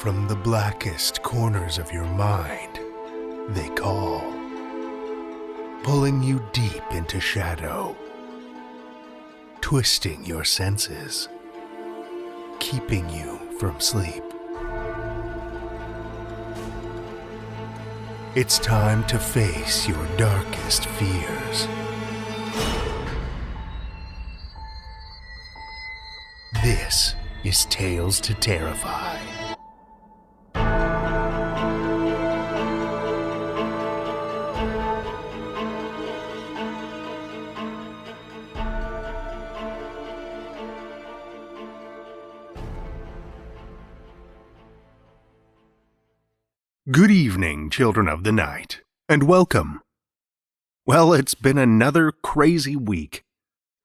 from the blackest corners of your mind, they call, pulling you deep into shadow, twisting your senses, keeping you from sleep. It's time to face your darkest fears. This is Tales to Terrify. Good evening, children of the night, and welcome. Well, it's been another crazy week.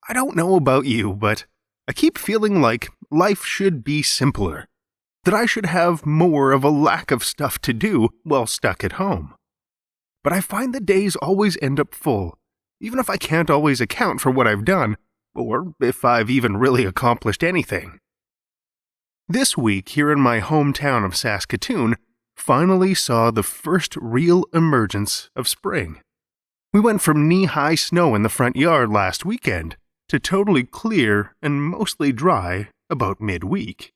I don't know about you, but I keep feeling like life should be simpler, that I should have more of a lack of stuff to do while stuck at home. But I find the days always end up full, even if I can't always account for what I've done, or if I've even really accomplished anything. This week here in my hometown of Saskatoon, finally saw the first real emergence of spring. We went from knee-high snow in the front yard last weekend to totally clear and mostly dry about midweek.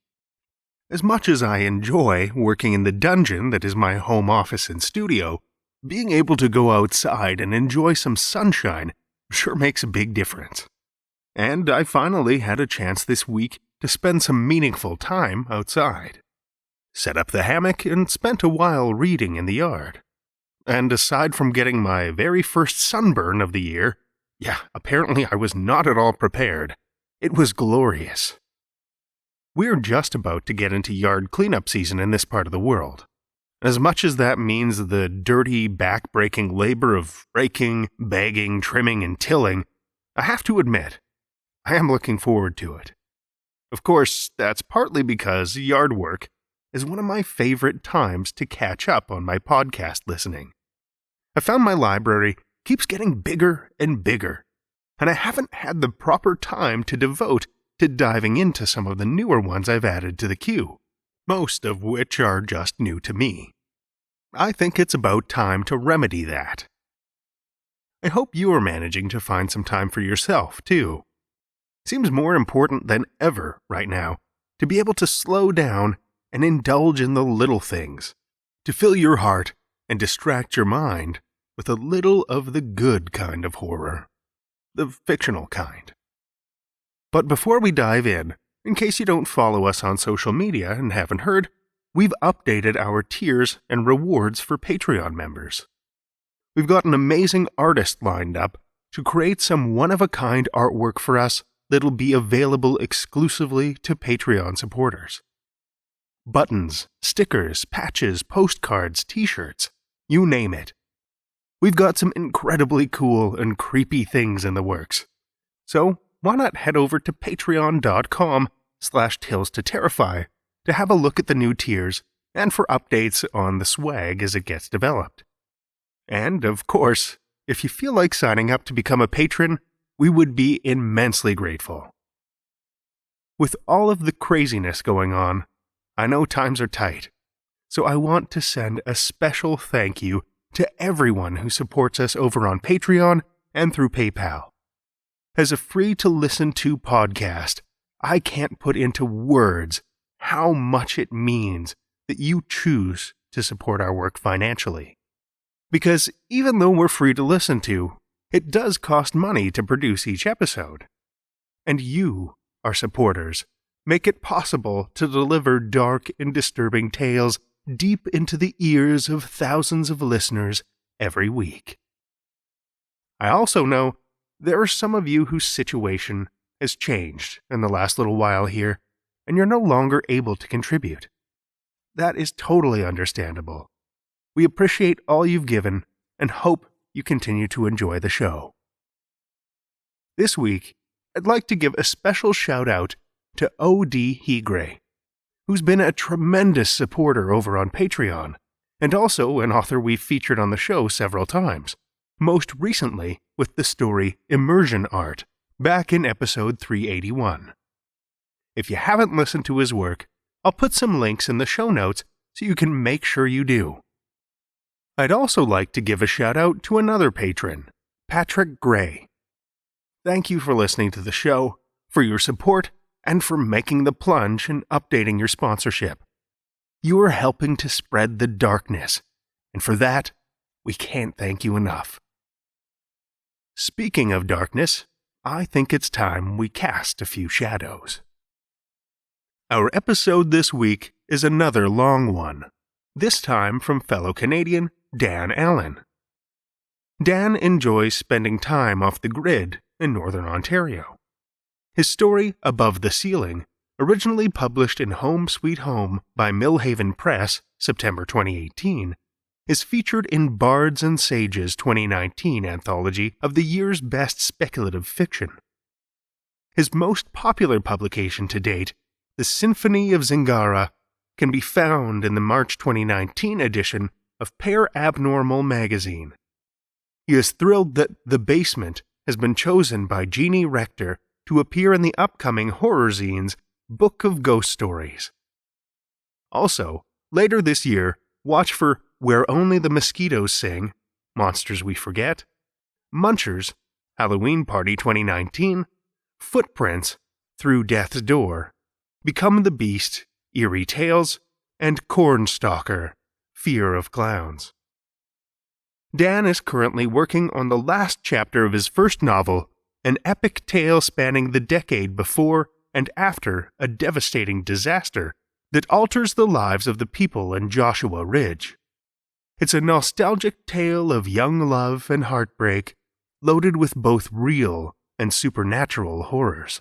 As much as I enjoy working in the dungeon that is my home office and studio, being able to go outside and enjoy some sunshine sure makes a big difference. And I finally had a chance this week to spend some meaningful time outside. Set up the hammock and spent a while reading in the yard. And aside from getting my very first sunburn of the year, apparently I was not at all prepared. It was glorious. We're just about to get into yard cleanup season in this part of the world. As much as that means the dirty, back-breaking labor of raking, bagging, trimming, and tilling, I have to admit, I am looking forward to it. Of course, that's partly because yard work is one of my favorite times to catch up on my podcast listening. I found my library keeps getting bigger and bigger, and I haven't had the proper time to devote to diving into some of the newer ones I've added to the queue, most of which are just new to me. I think it's about time to remedy that. I hope you are managing to find some time for yourself, too. Seems more important than ever right now to be able to slow down and indulge in the little things, to fill your heart and distract your mind with a little of the good kind of horror, the fictional kind. But before we dive in case you don't follow us on social media and haven't heard, we've updated our tiers and rewards for Patreon members. We've got an amazing artist lined up to create some one-of-a-kind artwork for us that'll be available exclusively to Patreon supporters. Buttons, stickers, patches, postcards, t-shirts, you name it. We've got some incredibly cool and creepy things in the works. So why not head over to patreon.com/tales-to-terrify to have a look at the new tiers and for updates on the swag as it gets developed. And, of course, if you feel like signing up to become a patron, we would be immensely grateful. With all of the craziness going on, I know times are tight, so I want to send a special thank you to everyone who supports us over on Patreon and through PayPal. As a free-to-listen-to podcast, I can't put into words how much it means that you choose to support our work financially. Because even though we're free to listen to, it does cost money to produce each episode. And you, our supporters, make it possible to deliver dark and disturbing tales deep into the ears of thousands of listeners every week. I also know there are some of you whose situation has changed in the last little while here, and you're no longer able to contribute. That is totally understandable. We appreciate all you've given and hope you continue to enjoy the show. This week, I'd like to give a special shout-out to O.D. Hegre, who's been a tremendous supporter over on Patreon, and also an author we've featured on the show several times, most recently with the story Immersion Art, back in episode 381. If you haven't listened to his work, I'll put some links in the show notes so you can make sure you do. I'd also like to give a shout out to another patron, Patrick Gray. Thank you for listening to the show, for your support, and for making the plunge and updating your sponsorship. You are helping to spread the darkness, and for that, we can't thank you enough. Speaking of darkness, I think it's time we cast a few shadows. Our episode this week is another long one, this time from fellow Canadian Dan Allen. Dan enjoys spending time off the grid in Northern Ontario. His story, Above the Ceiling, originally published in Home Sweet Home by Millhaven Press, September 2018, is featured in Bards and Sages 2019 anthology of the year's best speculative fiction. His most popular publication to date, The Symphony of Zingara, can be found in the March 2019 edition of Pair Abnormal magazine. He is thrilled that The Basement has been chosen by Jeannie Rector to appear in the upcoming horror zine's Book of Ghost Stories. Also, later this year, watch for Where Only the Mosquitoes Sing, Monsters We Forget, Munchers, Halloween Party 2019, Footprints, Through Death's Door, Become the Beast, Eerie Tales, and Cornstalker, Fear of Clowns. Dan is currently working on the last chapter of his first novel, an epic tale spanning the decade before and after a devastating disaster that alters the lives of the people in Joshua Ridge. It's a nostalgic tale of young love and heartbreak, loaded with both real and supernatural horrors.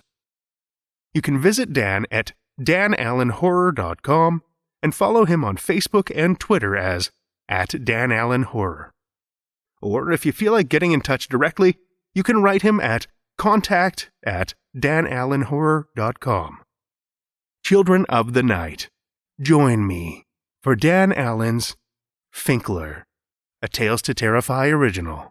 You can visit Dan at danallenhorror.com and follow him on Facebook and Twitter as @DanAllenHorror. Or if you feel like getting in touch directly, you can write him at contact@danallenhorror.com. Children of the Night, join me for Dan Allen's Finkler, a Tales to Terrify original.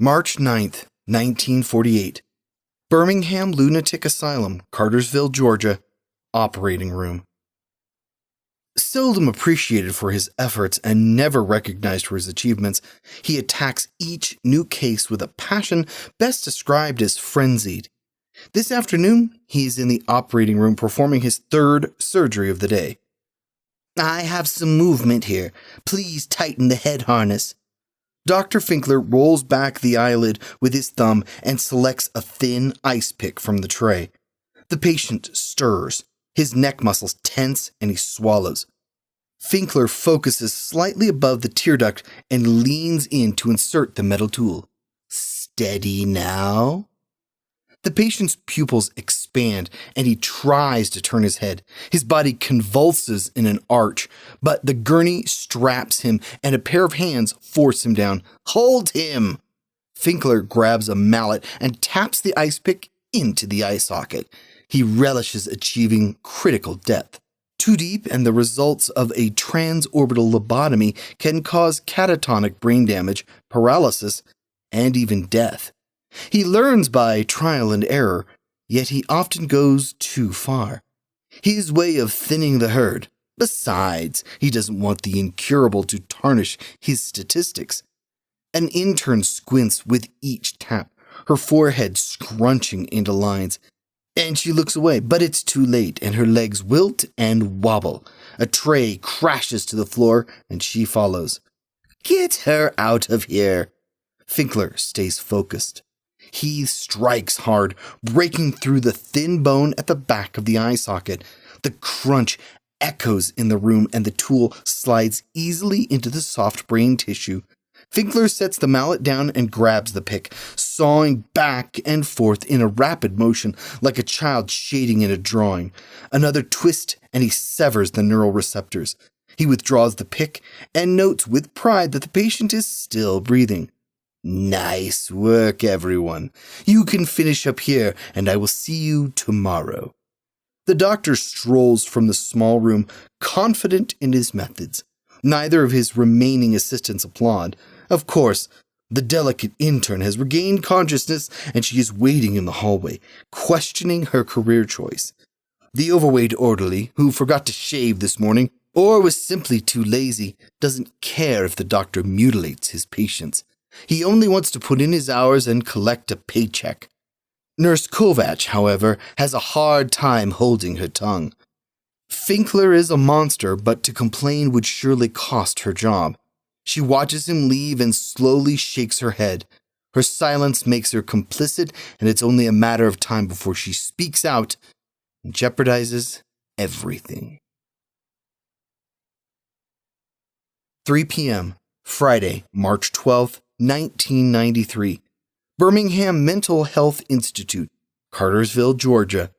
March 9th, 1948. Birmingham Lunatic Asylum, Cartersville, Georgia. Operating room. Seldom appreciated for his efforts and never recognized for his achievements, he attacks each new case with a passion best described as frenzied. This afternoon, he is in the operating room performing his third surgery of the day. "I have some movement here. Please tighten the head harness." Dr. Finkler rolls back the eyelid with his thumb and selects a thin ice pick from the tray. The patient stirs. His neck muscles tense and he swallows. Finkler focuses slightly above the tear duct and leans in to insert the metal tool. "Steady now." The patient's pupils expand and he tries to turn his head. His body convulses in an arch, but the gurney straps him and a pair of hands force him down. "Hold him!" Finkler grabs a mallet and taps the ice pick into the eye socket. He relishes achieving critical depth. Too deep and the results of a transorbital lobotomy can cause catatonic brain damage, paralysis, and even death. He learns by trial and error, yet he often goes too far. His way of thinning the herd. Besides, he doesn't want the incurable to tarnish his statistics. An intern squints with each tap, her forehead scrunching into lines. And she looks away, but it's too late, and her legs wilt and wobble. A tray crashes to the floor, and she follows. "Get her out of here." Finkler stays focused. He strikes hard, breaking through the thin bone at the back of the eye socket. The crunch echoes in the room, and the tool slides easily into the soft brain tissue. Finkler sets the mallet down and grabs the pick, sawing back and forth in a rapid motion like a child shading in a drawing. Another twist, and he severs the neural receptors. He withdraws the pick and notes with pride that the patient is still breathing. Nice work, everyone. You can finish up here, and I will see you tomorrow. The doctor strolls from the small room, confident in his methods. Neither of his remaining assistants applaud. Of course, the delicate intern has regained consciousness, and she is waiting in the hallway, questioning her career choice. The overweight orderly, who forgot to shave this morning, or was simply too lazy, doesn't care if the doctor mutilates his patients. He only wants to put in his hours and collect a paycheck. Nurse Kovac, however, has a hard time holding her tongue. Finkler is a monster, but to complain would surely cost her job. She watches him leave and slowly shakes her head. Her silence makes her complicit, and it's only a matter of time before she speaks out and jeopardizes everything. 3 p.m., Friday, March 12th, 1993. Birmingham Mental Health Institute, Cartersville, Georgia.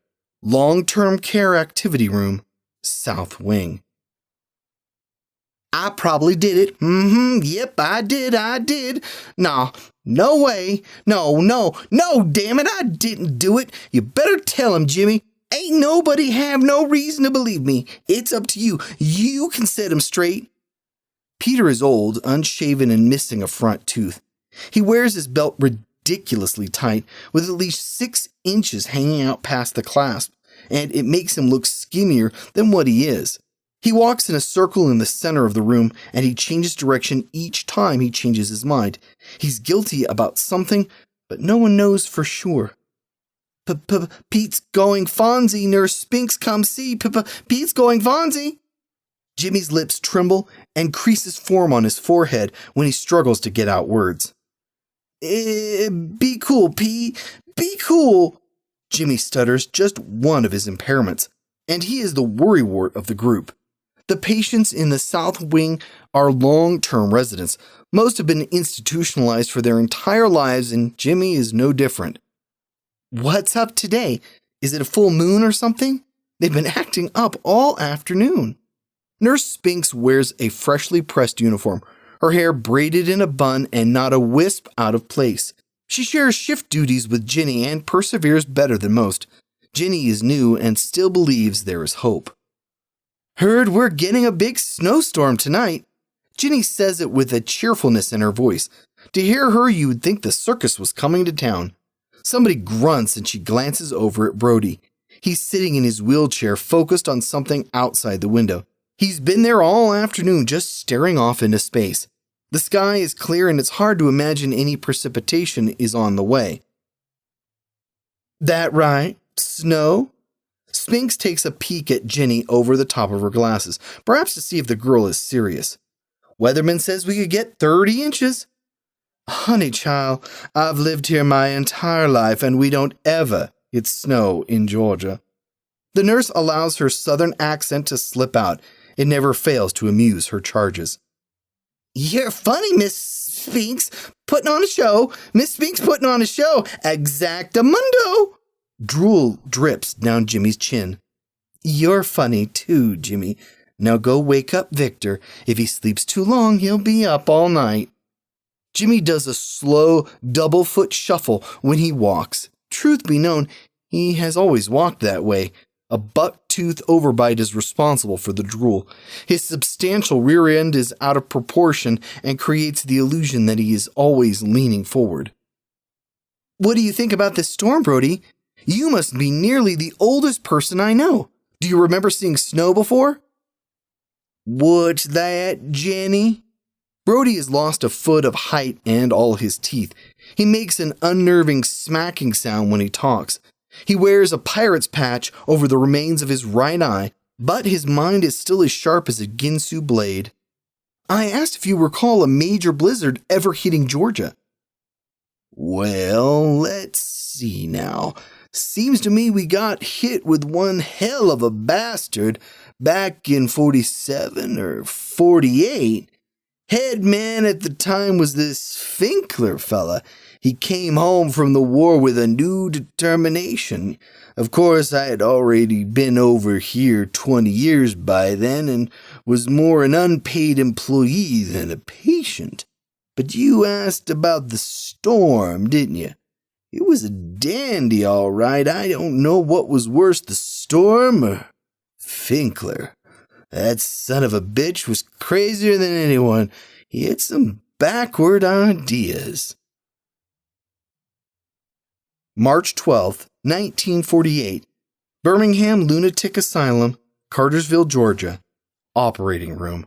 Long-term care activity room, South Wing. I probably did it. Yep, I did. No way. No, damn it, I didn't do it. You better tell him, Jimmy. Ain't nobody have no reason to believe me. It's up to you. You can set him straight. Peter is old, unshaven, and missing a front tooth. He wears his belt ridiculously tight, with at least 6 inches hanging out past the clasp, and it makes him look skinnier than what he is. He walks in a circle in the center of the room, and he changes direction each time he changes his mind. He's guilty about something, but no one knows for sure. Pete's going Fonzie, Nurse Spinks, come see. Pete's going Fonzie. Jimmy's lips tremble and creases form on his forehead when he struggles to get out words. Be cool, P. Be cool. Jimmy stutters, just one of his impairments, and he is the worrywart of the group. The patients in the South Wing are long-term residents. Most have been institutionalized for their entire lives, and Jimmy is no different. What's up today? Is it a full moon or something? They've been acting up all afternoon. Nurse Spinks wears a freshly pressed uniform, her hair braided in a bun and not a wisp out of place. She shares shift duties with Ginny and perseveres better than most. Ginny is new and still believes there is hope. Heard we're getting a big snowstorm tonight. Ginny says it with a cheerfulness in her voice. To hear her, you would think the circus was coming to town. Somebody grunts and she glances over at Brody. He's sitting in his wheelchair, focused on something outside the window. He's been there all afternoon, just staring off into space. The sky is clear and it's hard to imagine any precipitation is on the way. That right? Snow? Spinks takes a peek at Ginny over the top of her glasses, perhaps to see if the girl is serious. Weatherman says we could get 30 inches. Honey child, I've lived here my entire life and we don't ever get snow in Georgia. The nurse allows her southern accent to slip out. It never fails to amuse her charges. You're funny, Miss Spinks. Putting on a show. Miss Spinks putting on a show. Exactamundo. Drool drips down Jimmy's chin. You're funny too, Jimmy. Now go wake up Victor. If he sleeps too long, he'll be up all night. Jimmy does a slow double-foot shuffle when he walks. Truth be known, he has always walked that way. A buck-tooth overbite is responsible for the drool. His substantial rear end is out of proportion and creates the illusion that he is always leaning forward. What do you think about this storm, Brody? You must be nearly the oldest person I know. Do you remember seeing snow before? What's that, Jenny? Brody has lost a foot of height and all his teeth. He makes an unnerving smacking sound when he talks. He wears a pirate's patch over the remains of his right eye, but his mind is still as sharp as a Ginsu blade. I asked if you recall a major blizzard ever hitting Georgia. Well, let's see now. Seems to me we got hit with one hell of a bastard back in 47 or 48. Head man at the time was this Finkler fella. He came home from the war with a new determination. Of course, I had already been over here 20 years by then and was more an unpaid employee than a patient. But you asked about the storm, didn't you? It was a dandy, all right. I don't know what was worse, the storm or Finkler. That son of a bitch was crazier than anyone. He had some backward ideas. March 12th, 1948. Birmingham Lunatic Asylum, Cartersville, Georgia. Operating room.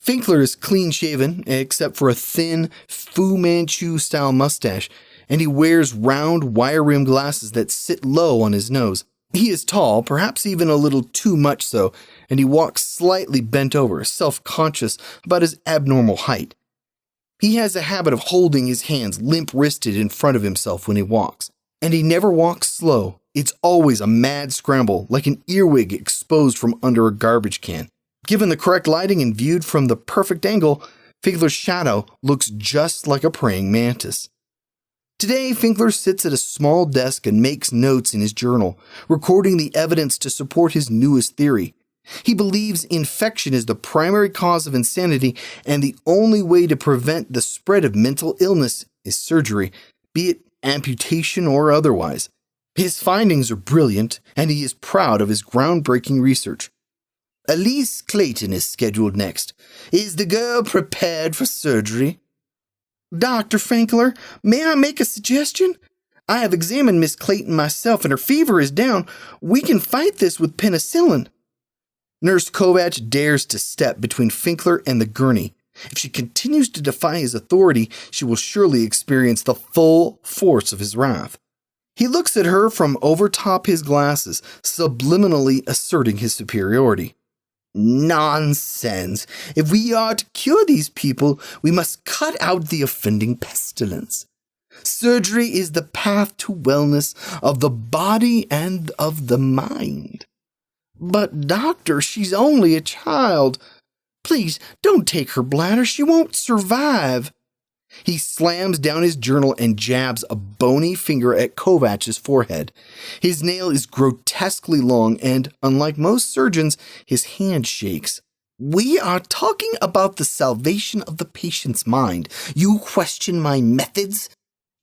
Finkler is clean-shaven, except for a thin Fu Manchu-style mustache, and he wears round, wire-rimmed glasses that sit low on his nose. He is tall, perhaps even a little too much so, and he walks slightly bent over, self-conscious about his abnormal height. He has a habit of holding his hands limp-wristed in front of himself when he walks, and he never walks slow. It's always a mad scramble, like an earwig exposed from under a garbage can. Given the correct lighting and viewed from the perfect angle, Finkler's shadow looks just like a praying mantis. Today, Finkler sits at a small desk and makes notes in his journal, recording the evidence to support his newest theory. He believes infection is the primary cause of insanity, and the only way to prevent the spread of mental illness is surgery, be it amputation or otherwise. His findings are brilliant, and he is proud of his groundbreaking research. Elise Clayton is scheduled next. Is the girl prepared for surgery? Dr. Finkler, may I make a suggestion? I have examined Miss Clayton myself, and her fever is down. We can fight this with penicillin. Nurse Kovach dares to step between Finkler and the gurney. If she continues to defy his authority, she will surely experience the full force of his wrath. He looks at her from overtop his glasses, subliminally asserting his superiority. Nonsense. If we are to cure these people, we must cut out the offending pestilence. Surgery is the path to wellness of the body and of the mind. But, doctor, she's only a child. Please, don't take her bladder. She won't survive. He slams down his journal and jabs a bony finger at Kovach's forehead. His nail is grotesquely long, and, unlike most surgeons, his hand shakes. We are talking about the salvation of the patient's mind. You question my methods?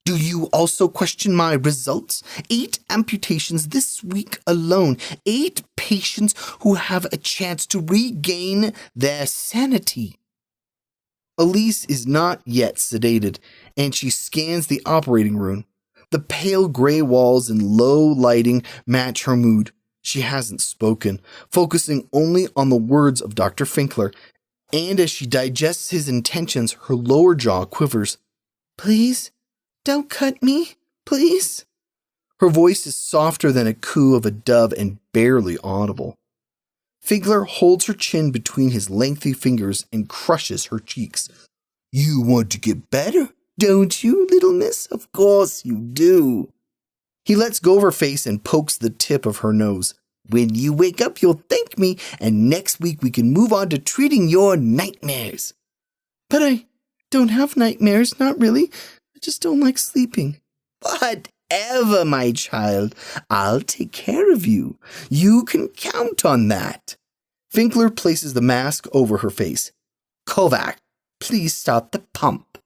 Do you also question my results? 8 amputations this week alone. 8 patients who have a chance to regain their sanity. Elise is not yet sedated, and she scans the operating room. The pale gray walls and low lighting match her mood. She hasn't spoken, focusing only on the words of Dr. Finkler, and as she digests his intentions, her lower jaw quivers. Please, don't cut me, please. Her voice is softer than a coo of a dove and barely audible. Finkler holds her chin between his lengthy fingers and crushes her cheeks. You want to get better, don't you, little miss? Of course you do. He lets go of her face and pokes the tip of her nose. When you wake up, you'll thank me, and next week we can move on to treating your nightmares. But I don't have nightmares, not really. I just don't like sleeping. Whatever, my child. I'll take care of you. You can count on that. Finkler places the mask over her face. Kovach, please start the pump.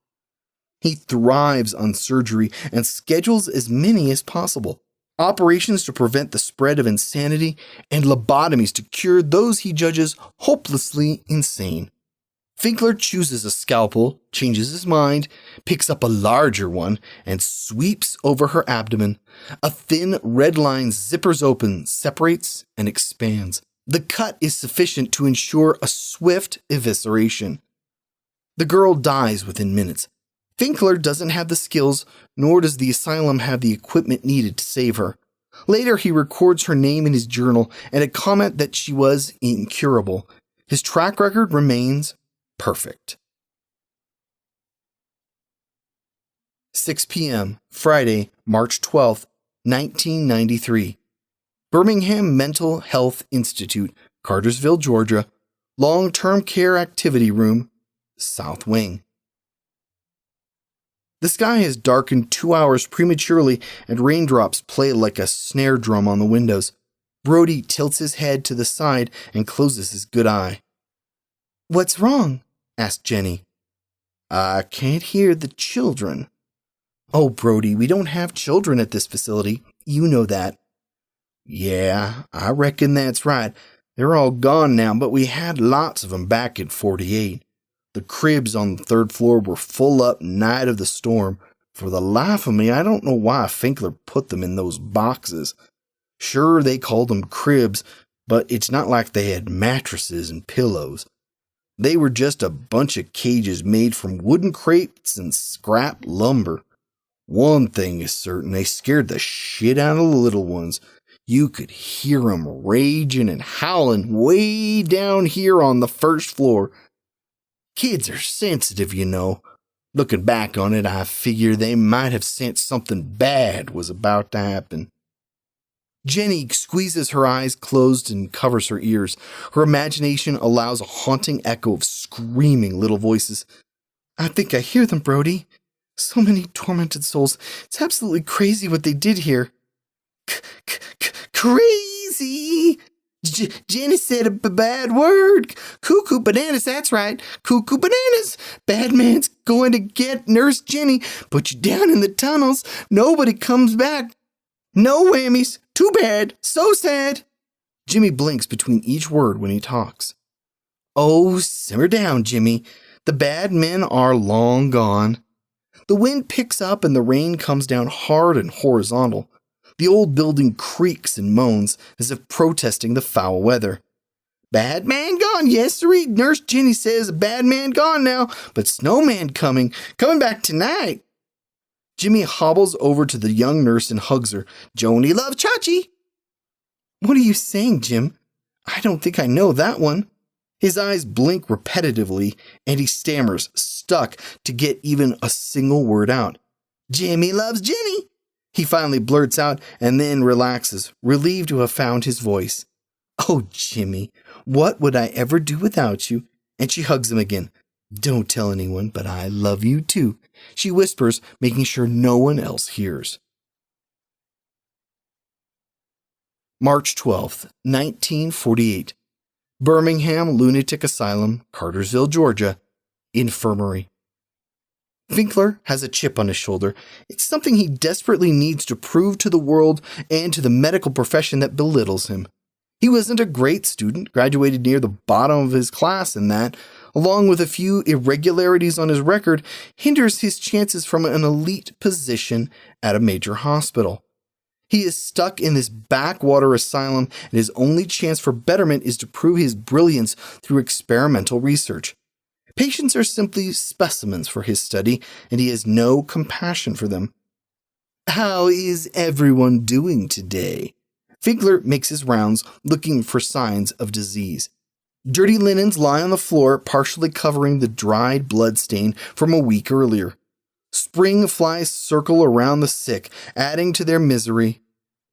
He thrives on surgery and schedules as many as possible. Operations to prevent the spread of insanity and lobotomies to cure those he judges hopelessly insane. Finkler chooses a scalpel, changes his mind, picks up a larger one, and sweeps over her abdomen. A thin red line zippers open, separates, and expands. The cut is sufficient to ensure a swift evisceration. The girl dies within minutes. Finkler doesn't have the skills, nor does the asylum have the equipment needed to save her. Later, he records her name in his journal and a comment that she was incurable. His track record remains perfect. 6 p.m., Friday, March 12th, 1993. Birmingham Mental Health Institute, Cartersville, Georgia. Long-term care activity room, South Wing. The sky has darkened 2 hours prematurely, and raindrops play like a snare drum on the windows. Brody tilts his head to the side and closes his good eye. What's wrong? Asked Jenny. I can't hear the children. Oh, Brody, we don't have children at this facility. You know that. Yeah, I reckon that's right. They're all gone now, but we had lots of them back in 48. The cribs on the third floor were full up night of the storm. For the life of me, I don't know why Finkler put them in those boxes. Sure, they called them cribs, but it's not like they had mattresses and pillows. They were just a bunch of cages made from wooden crates and scrap lumber. One thing is certain, they scared the shit out of the little ones. You could hear them raging and howling way down here on the first floor. Kids are sensitive, you know. Looking back on it, I figure they might have sensed something bad was about to happen. Jenny squeezes her eyes closed and covers her ears. Her imagination allows a haunting echo of screaming little voices. I think I hear them, Brody. So many tormented souls. It's absolutely crazy what they did here. Crazy! Jenny said a bad word. Cuckoo bananas, that's right. Cuckoo bananas. Bad man's going to get Nurse Jenny. Put you down in the tunnels. Nobody comes back. No whammies. Too bad. So sad. Jimmy blinks between each word when he talks. Oh, simmer down, Jimmy. The bad men are long gone. The wind picks up and the rain comes down hard and horizontal. The old building creaks and moans as if protesting the foul weather. Bad man gone, yes sirree. Nurse Jenny says a bad man gone now, but snowman coming back tonight. Jimmy hobbles over to the young nurse and hugs her. Joni loves Chachi. What are you saying, Jim? I don't think I know that one. His eyes blink repetitively, and he stammers, stuck to get even a single word out. Jimmy loves Jenny. He finally blurts out and then relaxes, relieved to have found his voice. Oh, Jimmy, what would I ever do without you? And she hugs him again. Don't tell anyone, but I love you too, she whispers, making sure no one else hears. March 12th, 1948. Birmingham Lunatic Asylum, Cartersville, Georgia. Infirmary. Finkler has a chip on his shoulder. It's something he desperately needs to prove to the world and to the medical profession that belittles him. He wasn't a great student, graduated near the bottom of his class, and that, along with a few irregularities on his record, hinders his chances from an elite position at a major hospital. He is stuck in this backwater asylum, and his only chance for betterment is to prove his brilliance through experimental research. Patients are simply specimens for his study, and he has no compassion for them. How is everyone doing today? Finkler makes his rounds, looking for signs of disease. Dirty linens lie on the floor, partially covering the dried blood stain from a week earlier. Spring flies circle around the sick, adding to their misery.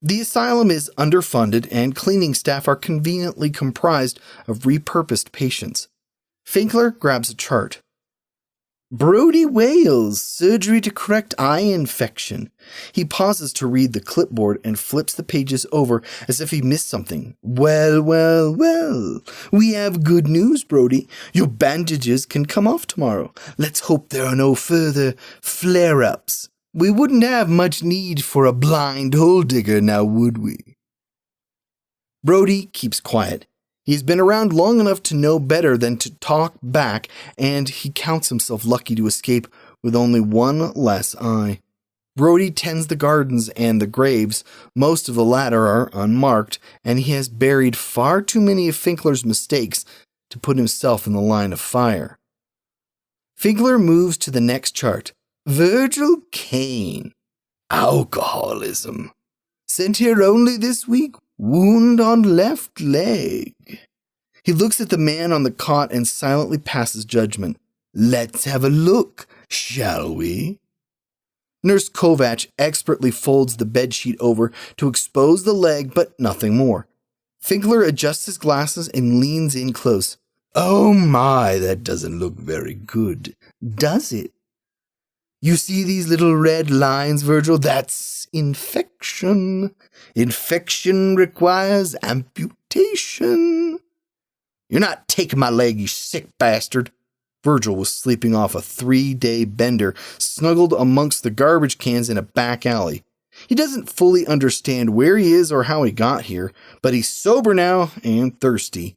The asylum is underfunded, and cleaning staff are conveniently comprised of repurposed patients. Finkler grabs a chart. Brody Wales, surgery to correct eye infection. He pauses to read the clipboard and flips the pages over as if he missed something. Well, we have good news, Brody. Your bandages can come off tomorrow. Let's hope there are no further flare-ups. We wouldn't have much need for a blind hole digger now, would we? Brody keeps quiet. He's been around long enough to know better than to talk back, and he counts himself lucky to escape with only one less eye. Brody tends the gardens and the graves. Most of the latter are unmarked, and he has buried far too many of Finkler's mistakes to put himself in the line of fire. Finkler moves to the next chart. Virgil Kane. Alcoholism. Sent here only this week. Wound on left leg. He looks at the man on the cot and silently passes judgment. Let's have a look, shall we? Nurse Kovac expertly folds the bedsheet over to expose the leg, but nothing more. Finkler adjusts his glasses and leans in close. Oh my, that doesn't look very good, does it? You see these little red lines, Virgil? That's infection. Infection requires amputation. You're not taking my leg, you sick bastard. Virgil was sleeping off a 3-day bender, snuggled amongst the garbage cans in a back alley. He doesn't fully understand where he is or how he got here, but he's sober now and thirsty.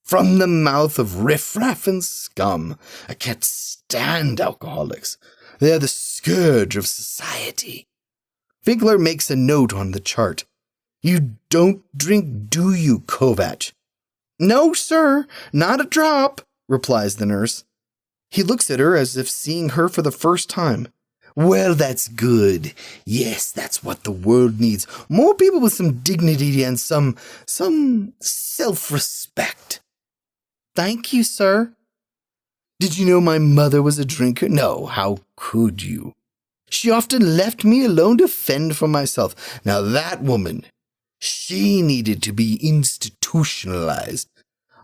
From the mouth of riffraff and scum. I can't stand alcoholics. They're the scourge of society. Finkler makes a note on the chart. You don't drink, do you, Kovac? No, sir, not a drop, replies the nurse. He looks at her as if seeing her for the first time. Well, that's good. Yes, that's what the world needs. More people with some dignity and some self-respect. Thank you, sir. Did you know my mother was a drinker? No, how could you? She often left me alone to fend for myself. Now that woman, she needed to be institutionalized.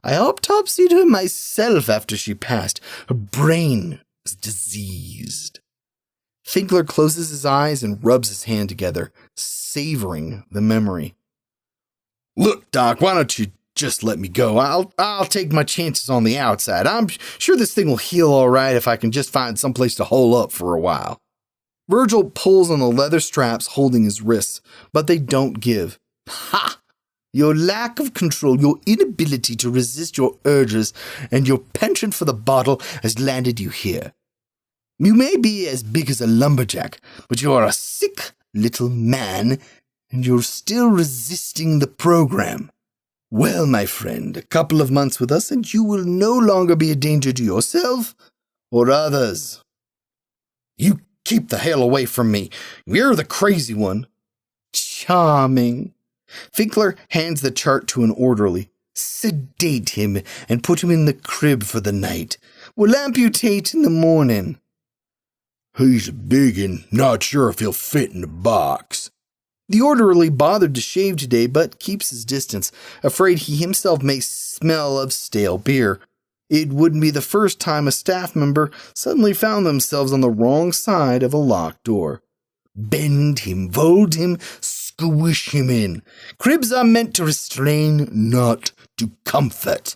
I autopsied her myself after she passed. Her brain was diseased. Finkler closes his eyes and rubs his hand together, savoring the memory. Look, Doc, why don't you just let me go? I'll take my chances on the outside. I'm sure this thing will heal all right if I can just find someplace to hole up for a while. Virgil pulls on the leather straps holding his wrists, but they don't give. Ha! Your lack of control, your inability to resist your urges, and your penchant for the bottle has landed you here. You may be as big as a lumberjack, but you are a sick little man, and you're still resisting the program. Well, my friend, a couple of months with us, and you will no longer be a danger to yourself or others. You keep the hell away from me. You're the crazy one. Charming. Finkler hands the chart to an orderly. Sedate him and put him in the crib for the night. We'll amputate in the morning. He's big and not sure if he'll fit in the box. The orderly bothered to shave today, but keeps his distance, afraid he himself may smell of stale beer. It wouldn't be the first time a staff member suddenly found themselves on the wrong side of a locked door. Bend him, fold him, squish him in. Cribs are meant to restrain, not to comfort.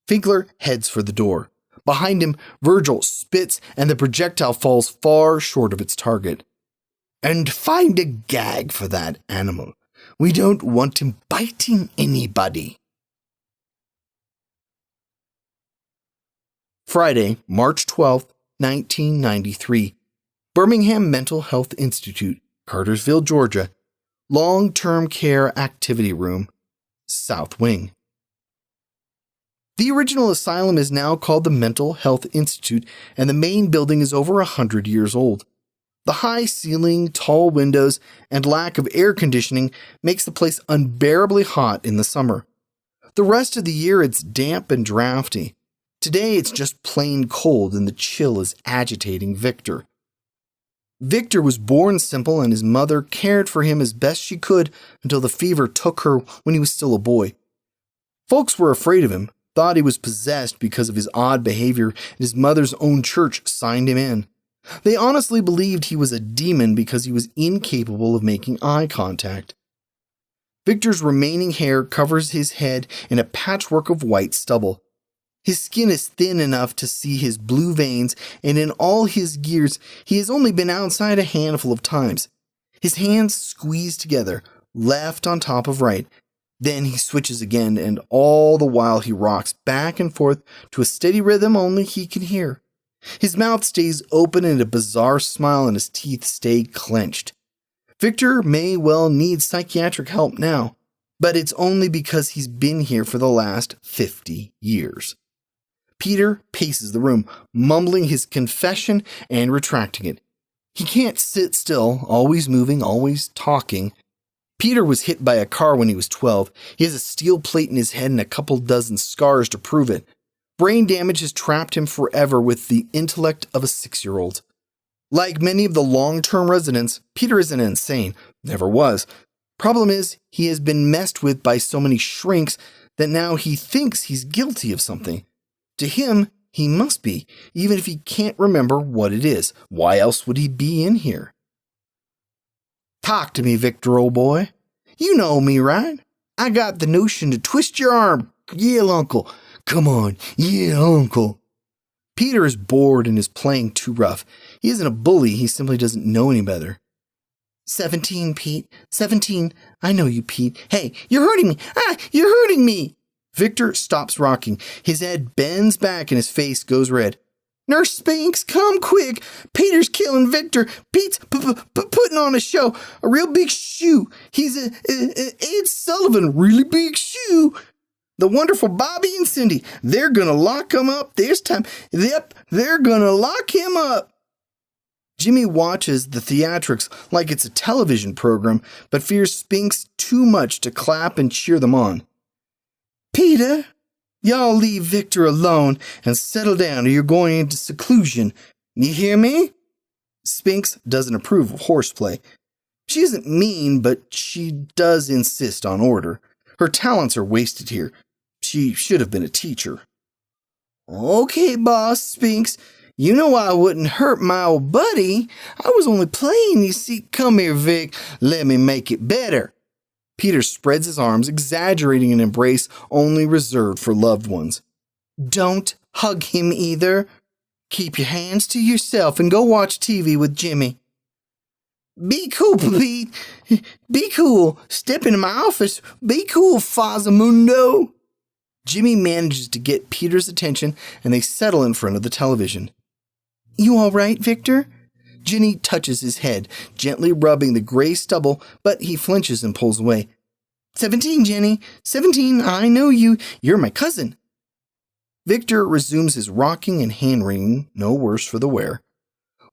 Finkler heads for the door. Behind him, Virgil spits and the projectile falls far short of its target. And find a gag for that animal. We don't want him biting anybody. Friday, March 12th, 1993. Birmingham Mental Health Institute, Cartersville, Georgia. Long-Term Care Activity Room, South Wing. The original asylum is now called the Mental Health Institute, and the main building is over 100 years old. The high ceiling, tall windows, and lack of air conditioning makes the place unbearably hot in the summer. The rest of the year it's damp and drafty. Today it's just plain cold and the chill is agitating Victor. Victor was born simple and his mother cared for him as best she could until the fever took her when he was still a boy. Folks were afraid of him, thought he was possessed because of his odd behavior, and his mother's own church signed him in. They honestly believed he was a demon because he was incapable of making eye contact. Victor's remaining hair covers his head in a patchwork of white stubble. His skin is thin enough to see his blue veins, and in all his years, he has only been outside a handful of times. His hands squeeze together, left on top of right. Then he switches again, and all the while he rocks back and forth to a steady rhythm only he can hear. His mouth stays open in a bizarre smile, and his teeth stay clenched. Victor may well need psychiatric help now, but it's only because he's been here for the last 50 years. Peter paces the room, mumbling his confession and retracting it. He can't sit still, always moving, always talking. Peter was hit by a car when he was 12. He has a steel plate in his head and a couple dozen scars to prove it. Brain damage has trapped him forever with the intellect of a 6-year-old. Like many of the long-term residents, Peter isn't insane, never was. Problem is, he has been messed with by so many shrinks that now he thinks he's guilty of something. To him, he must be, even if he can't remember what it is. Why else would he be in here? Talk to me, Victor, old boy. You know me, right? I got the notion to twist your arm. Yeah, uncle. Come on. Yeah, uncle. Peter is bored and is playing too rough. He isn't a bully, he simply doesn't know any better. 17, Pete. 17. I know you, Pete. Hey, you're hurting me. You're hurting me. Victor stops rocking. His head bends back and his face goes red. Nurse Spinks, come quick. Peter's killing Victor. Pete's putting on a show. A real big shoe. He's Ed Sullivan. Really big shoe. The wonderful Bobby and Cindy. They're going to lock him up this time. Yep, they're going to lock him up. Jimmy watches the theatrics like it's a television program, but fears Spinks too much to clap and cheer them on. Peter, y'all leave Victor alone and settle down or you're going into seclusion. You hear me? Spinks doesn't approve of horseplay. She isn't mean, but she does insist on order. Her talents are wasted here. She should have been a teacher. Okay, boss Spinks. You know I wouldn't hurt my old buddy. I was only playing, you see. Come here, Vic. Let me make it better. Peter spreads his arms, exaggerating an embrace only reserved for loved ones. Don't hug him either. Keep your hands to yourself and go watch TV with Jimmy. Be cool, Pete. Be cool. Step into my office. Be cool, Fazamundo. Jimmy manages to get Peter's attention and they settle in front of the television. You all right, Victor? Ginny touches his head, gently rubbing the gray stubble, but he flinches and pulls away. 17, Jenny. 17, I know you. You're my cousin. Victor resumes his rocking and hand-wringing, no worse for the wear.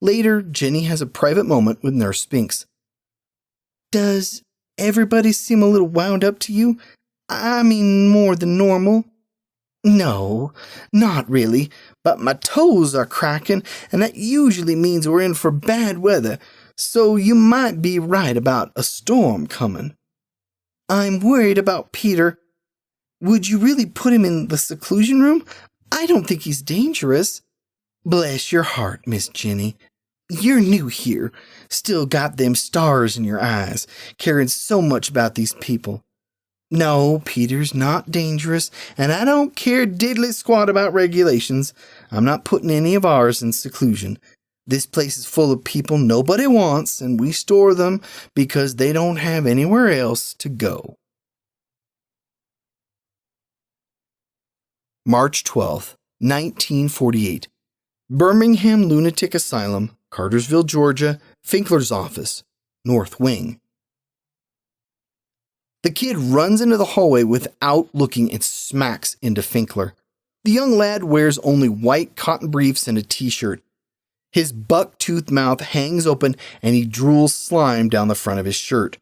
Later, Jenny has a private moment with Nurse Spinks. Does everybody seem a little wound up to you? I mean, more than normal. No, not really, but my toes are cracking, and that usually means we're in for bad weather, so you might be right about a storm coming. I'm worried about Peter. Would you really put him in the seclusion room? I don't think he's dangerous. Bless your heart, Miss Jenny. You're new here, still got them stars in your eyes, caring so much about these people. No, Peter's not dangerous, and I don't care diddly squat about regulations. I'm not putting any of ours in seclusion. This place is full of people nobody wants, and we store them because they don't have anywhere else to go. March 12th, 1948. Birmingham Lunatic Asylum, Cartersville, Georgia, Finkler's office, North Wing. The kid runs into the hallway without looking and smacks into Finkler. The young lad wears only white cotton briefs and a t-shirt. His buck-toothed mouth hangs open and he drools slime down the front of his shirt,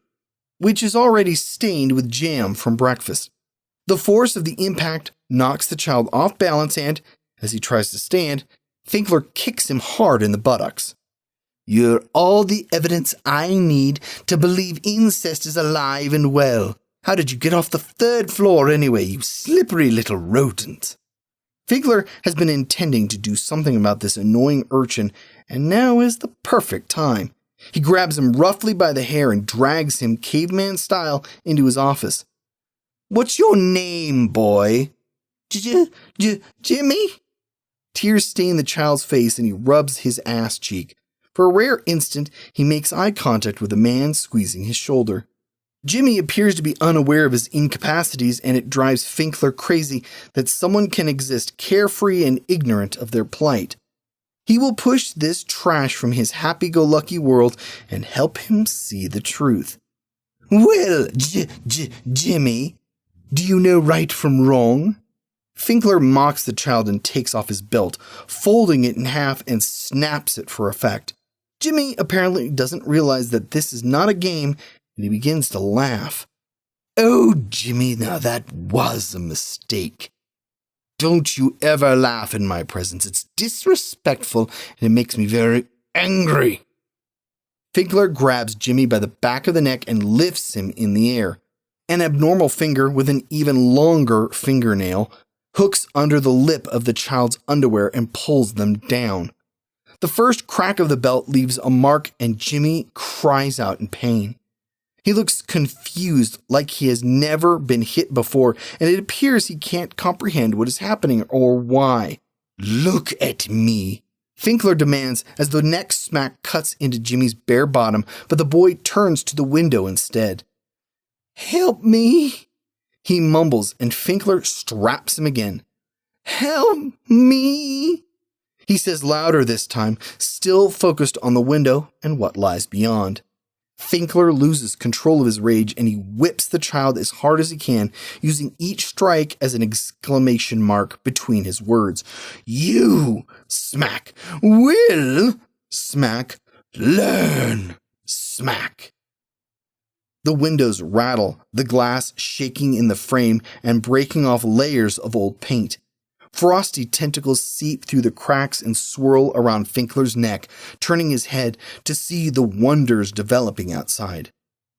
which is already stained with jam from breakfast. The force of the impact knocks the child off balance and, as he tries to stand, Finkler kicks him hard in the buttocks. You're all the evidence I need to believe incest is alive and well. How did you get off the third floor anyway, you slippery little rodent? Finkler has been intending to do something about this annoying urchin, and now is the perfect time. He grabs him roughly by the hair and drags him caveman style into his office. What's your name, boy? Jimmy? Tears stain the child's face and he rubs his ass cheek. For a rare instant, he makes eye contact with a man squeezing his shoulder. Jimmy appears to be unaware of his incapacities, and it drives Finkler crazy that someone can exist carefree and ignorant of their plight. He will push this trash from his happy-go-lucky world and help him see the truth. Well, Jimmy, do you know right from wrong? Finkler mocks the child and takes off his belt, folding it in half and snaps it for effect. Jimmy apparently doesn't realize that this is not a game, and he begins to laugh. Oh, Jimmy, now that was a mistake. Don't you ever laugh in my presence. It's disrespectful, and it makes me very angry. Finkler grabs Jimmy by the back of the neck and lifts him in the air. An abnormal finger with an even longer fingernail hooks under the lip of the child's underwear and pulls them down. The first crack of the belt leaves a mark and Jimmy cries out in pain. He looks confused, like he has never been hit before, and it appears he can't comprehend what is happening or why. "Look at me," Finkler demands as the next smack cuts into Jimmy's bare bottom, but the boy turns to the window instead. "Help me," he mumbles, and Finkler straps him again. "Help me," he says louder this time, still focused on the window and what lies beyond. Finkler loses control of his rage and he whips the child as hard as he can, using each strike as an exclamation mark between his words. "You," smack, "will," smack, "learn," smack. The windows rattle, the glass shaking in the frame and breaking off layers of old paint. Frosty tentacles seep through the cracks and swirl around Finkler's neck, turning his head to see the wonders developing outside.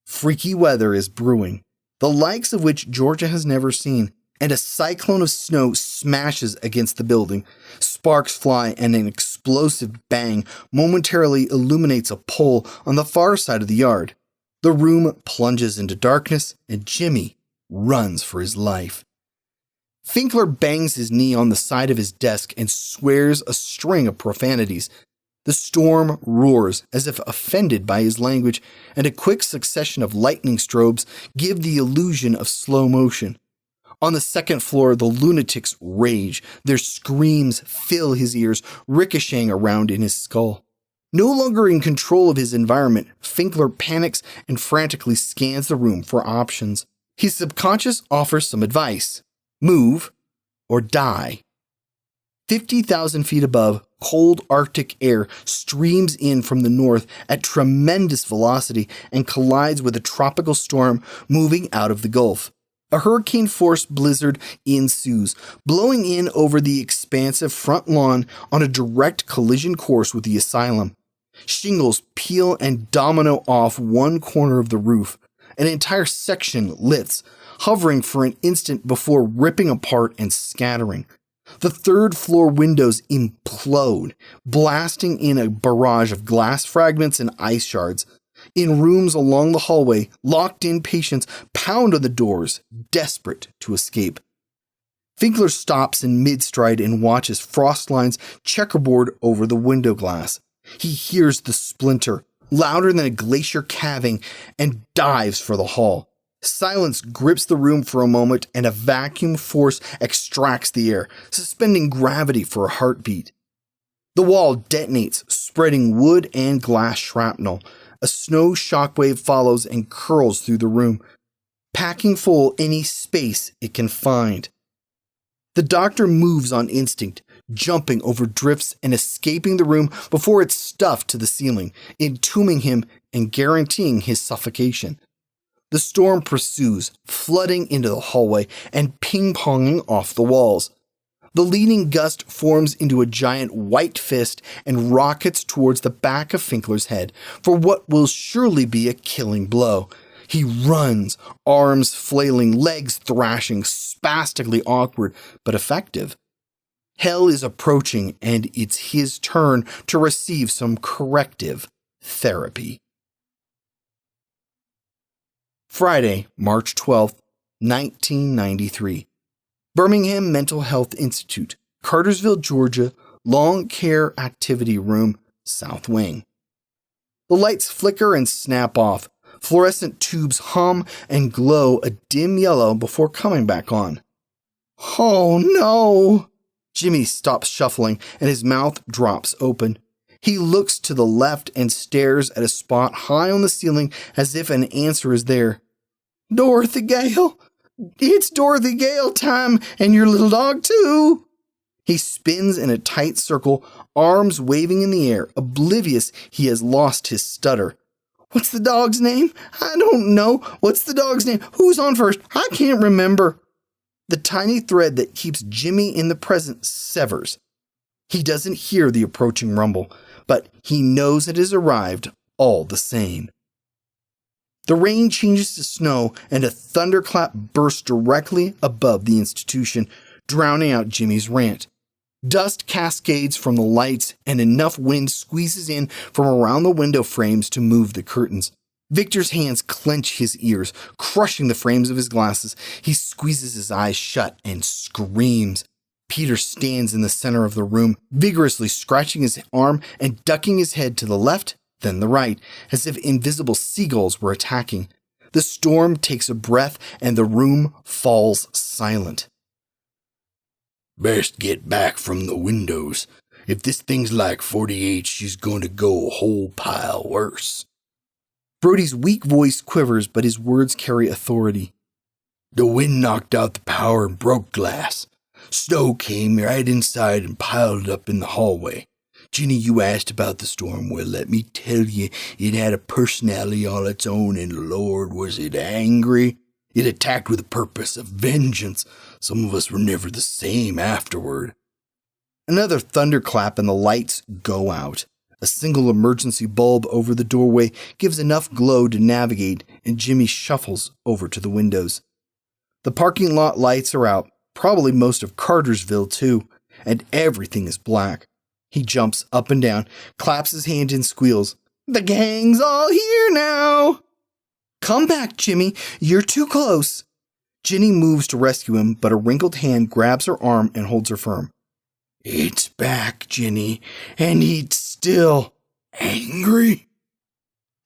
Freaky weather is brewing, the likes of which Georgia has never seen, and a cyclone of snow smashes against the building. Sparks fly and an explosive bang momentarily illuminates a pole on the far side of the yard. The room plunges into darkness, and Jimmy runs for his life. Finkler bangs his knee on the side of his desk and swears a string of profanities. The storm roars as if offended by his language, and a quick succession of lightning strobes give the illusion of slow motion. On the second floor, the lunatics rage. Their screams fill his ears, ricocheting around in his skull. No longer in control of his environment, Finkler panics and frantically scans the room for options. His subconscious offers some advice. Move or die. 50,000 feet above, cold Arctic air streams in from the north at tremendous velocity and collides with a tropical storm moving out of the Gulf. A hurricane-force blizzard ensues, blowing in over the expansive front lawn on a direct collision course with the asylum. Shingles peel and domino off one corner of the roof. An entire section lifts, hovering for an instant before ripping apart and scattering. The third floor windows implode, blasting in a barrage of glass fragments and ice shards. In rooms along the hallway, locked-in patients pound on the doors, desperate to escape. Finkler stops in mid-stride and watches frost lines checkerboard over the window glass. He hears the splinter, louder than a glacier calving, and dives for the hall. Silence grips the room for a moment, and a vacuum force extracts the air, suspending gravity for a heartbeat. The wall detonates, spreading wood and glass shrapnel. A snow shockwave follows and curls through the room, packing full any space it can find. The doctor moves on instinct, jumping over drifts and escaping the room before it's stuffed to the ceiling, entombing him and guaranteeing his suffocation. The storm pursues, flooding into the hallway and ping-ponging off the walls. The leading gust forms into a giant white fist and rockets towards the back of Finkler's head for what will surely be a killing blow. He runs, arms flailing, legs thrashing, spastically awkward but effective. Hell is approaching, and it's his turn to receive some corrective therapy. Friday, March 12th, 1993. Birmingham Mental Health Institute, Cartersville, Georgia, Long Care Activity Room, South Wing. The lights flicker and snap off. Fluorescent tubes hum and glow a dim yellow before coming back on. "Oh no!" Jimmy stops shuffling and his mouth drops open. He looks to the left and stares at a spot high on the ceiling as if an answer is there. "Dorothy Gale! It's Dorothy Gale time, and your little dog too!" He spins in a tight circle, arms waving in the air, oblivious he has lost his stutter. "What's the dog's name? I don't know. What's the dog's name? Who's on first? I can't remember." The tiny thread that keeps Jimmy in the present severs. He doesn't hear the approaching rumble, but he knows it has arrived all the same. The rain changes to snow, and a thunderclap bursts directly above the institution, drowning out Jimmy's rant. Dust cascades from the lights, and enough wind squeezes in from around the window frames to move the curtains. Victor's hands clench his ears, crushing the frames of his glasses. He squeezes his eyes shut and screams. Peter stands in the center of the room, vigorously scratching his arm and ducking his head to the left, then the right, as if invisible seagulls were attacking. The storm takes a breath and the room falls silent. Best get back from the windows. If this thing's like 48, she's going to go a whole pile worse. Brody's weak voice quivers, but his words carry authority. The wind knocked out the power and broke glass. Snow came right inside and piled up in the hallway. Ginny, you asked about the storm. Well, let me tell you, it had a personality all its own, and Lord, was it angry. It attacked with a purpose of vengeance. Some of us were never the same afterward. Another thunderclap and the lights go out. A single emergency bulb over the doorway gives enough glow to navigate, and Jimmy shuffles over to the windows. The parking lot lights are out, probably most of Cartersville too, and everything is black. He jumps up and down, claps his hand and squeals, "The gang's all here now!" "Come back, Jimmy. You're too close." Ginny moves to rescue him, but a wrinkled hand grabs her arm and holds her firm. It's back, Ginny, and it's still angry.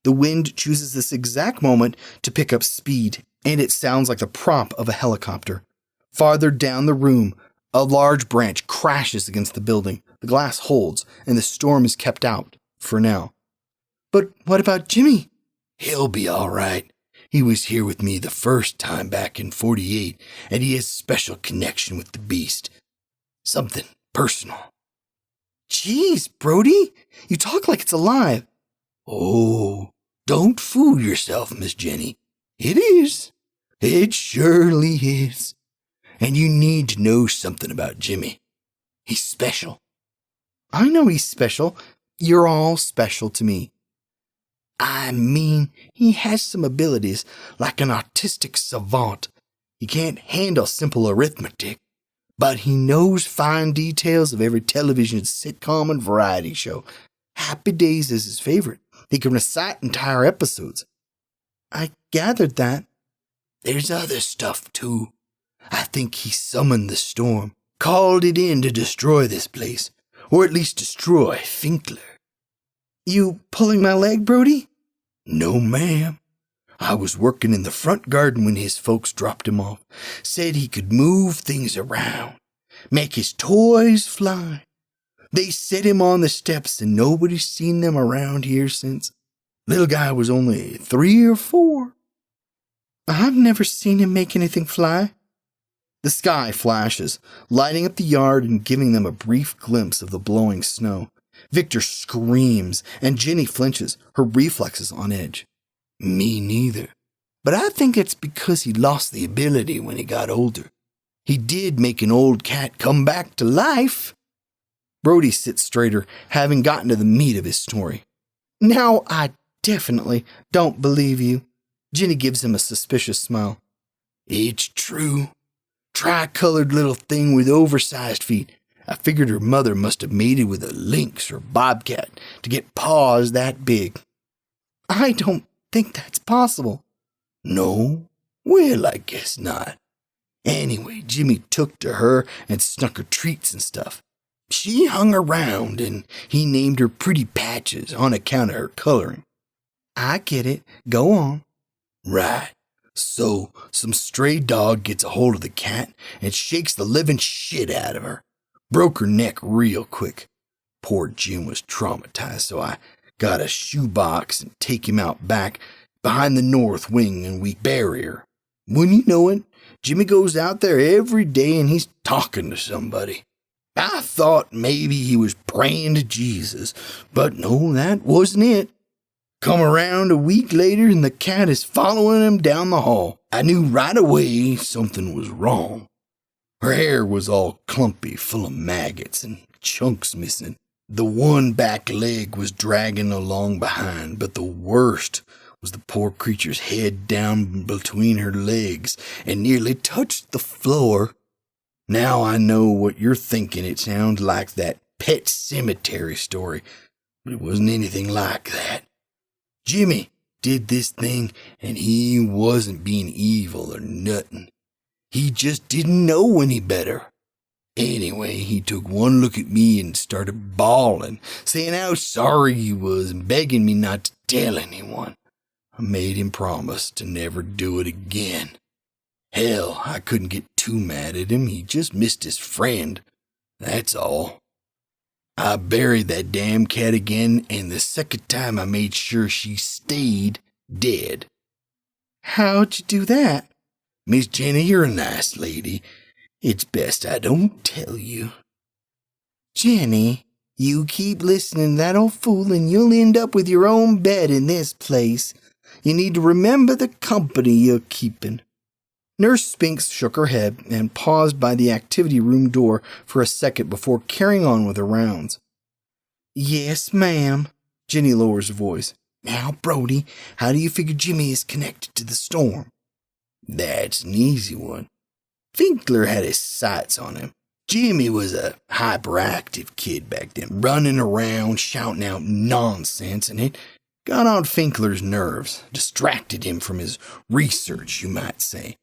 The wind chooses this exact moment to pick up speed, and it sounds like the prop of a helicopter. Farther down the room, a large branch crashes against the building. The glass holds, and the storm is kept out, for now. But what about Jimmy? He'll be all right. He was here with me the first time back in 48, and he has a special connection with the beast. Something personal. Jeez, Brody, you talk like it's alive. Oh, don't fool yourself, Miss Jenny. It is. It surely is. And you need to know something about Jimmy. He's special. I know he's special. You're all special to me. I mean, he has some abilities, like an artistic savant. He can't handle simple arithmetic, but he knows fine details of every television sitcom and variety show. Happy Days is his favorite. He can recite entire episodes. I gathered that. There's other stuff, too. I think he summoned the storm, called it in to destroy this place, or at least destroy Finkler. You pulling my leg, Brody? No, ma'am. I was working in the front garden when his folks dropped him off. Said he could move things around, make his toys fly. They set him on the steps and nobody's seen them around here since. Little guy was only 3 or 4. I've never seen him make anything fly. The sky flashes, lighting up the yard and giving them a brief glimpse of the blowing snow. Victor screams, and Ginny flinches, her reflexes on edge. Me neither. But I think it's because he lost the ability when he got older. He did make an old cat come back to life. Brody sits straighter, having gotten to the meat of his story. Now I definitely don't believe you. Ginny gives him a suspicious smile. It's true. Tricolored little thing with oversized feet. I figured her mother must have mated with a lynx or bobcat to get paws that big. I don't think that's possible. No? Well, I guess not. Anyway, Jimmy took to her and snuck her treats and stuff. She hung around, and he named her Pretty Patches on account of her coloring. I get it. Go on. Right. So, some stray dog gets a hold of the cat and shakes the living shit out of her. Broke her neck real quick. Poor Jim was traumatized, so I got a shoebox and take him out back behind the north wing and we bury her. Wouldn't you know it, Jimmy goes out there every day and he's talking to somebody. I thought maybe he was praying to Jesus, but no, that wasn't it. Come around a week later and the cat is following him down the hall. I knew right away something was wrong. Her hair was all clumpy, full of maggots and chunks missing. The one back leg was dragging along behind, but the worst was the poor creature's head down between her legs and nearly touched the floor. Now I know what you're thinking. It sounds like that Pet Cemetery story, but it wasn't anything like that. Jimmy did this thing, and he wasn't being evil or nothing. He just didn't know any better. Anyway, he took one look at me and started bawling, saying how sorry he was and begging me not to tell anyone. I made him promise to never do it again. Hell, I couldn't get too mad at him. He just missed his friend. That's all. I buried that damn cat again, and the second time I made sure she stayed dead. How'd you do that? Miss Jenny, you're a nice lady. It's best I don't tell you. Jenny, you keep listening to that old fool and you'll end up with your own bed in this place. You need to remember the company you're keeping. Nurse Spinks shook her head and paused by the activity room door for a second before carrying on with her rounds. Yes, ma'am. Jenny lowers her voice. Now, Brody, how do you figure Jimmy is connected to the storm? That's an easy one. Finkler had his sights on him. Jimmy was a hyperactive kid back then, running around, shouting out nonsense, and it got on Finkler's nerves, distracted him from his research, you might say.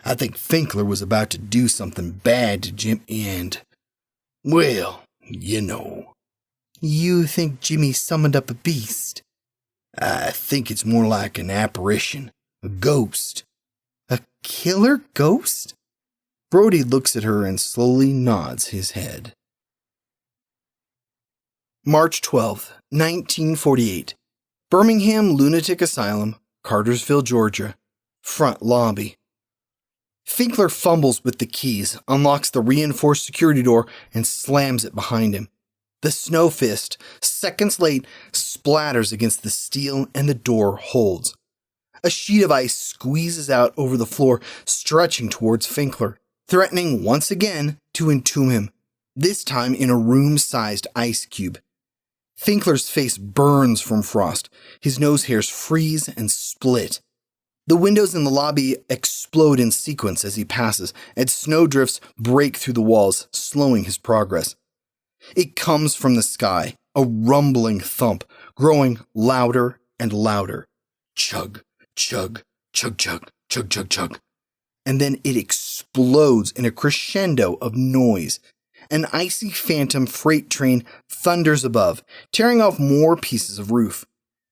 I think Finkler was about to do something bad to Jim and, well, you know. You think Jimmy summoned up a beast? I think it's more like an apparition, a ghost. A killer ghost? Brody looks at her and slowly nods his head. March 12th, 1948. Birmingham Lunatic Asylum, Cartersville, Georgia. Front lobby. Finkler fumbles with the keys, unlocks the reinforced security door, and slams it behind him. The snow fist, seconds late, splatters against the steel and the door holds. A sheet of ice squeezes out over the floor, stretching towards Finkler, threatening once again to entomb him, this time in a room-sized ice cube. Finkler's face burns from frost. His nose hairs freeze and split. The windows in the lobby explode in sequence as he passes, and snowdrifts break through the walls, slowing his progress. It comes from the sky, a rumbling thump, growing louder and louder. Chug, chug, chug, chug, chug, chug, chug. And then it explodes in a crescendo of noise. An icy phantom freight train thunders above, tearing off more pieces of roof.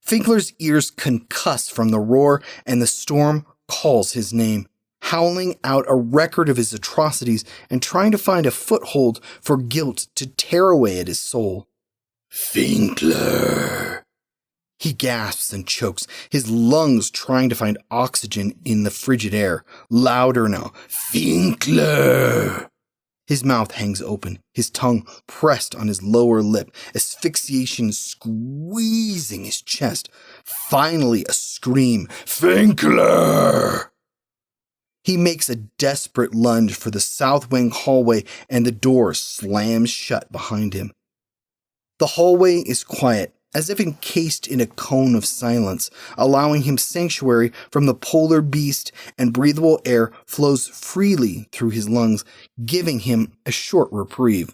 Finkler's ears concuss from the roar, and the storm calls his name, howling out a record of his atrocities and trying to find a foothold for guilt to tear away at his soul. Finkler! He gasps and chokes, his lungs trying to find oxygen in the frigid air. Louder now. Finkler! His mouth hangs open, his tongue pressed on his lower lip, asphyxiation squeezing his chest. Finally, a scream. Finkler! He makes a desperate lunge for the south wing hallway, and the door slams shut behind him. The hallway is quiet, as if encased in a cone of silence, allowing him sanctuary from the polar beast, and breathable air flows freely through his lungs, giving him a short reprieve.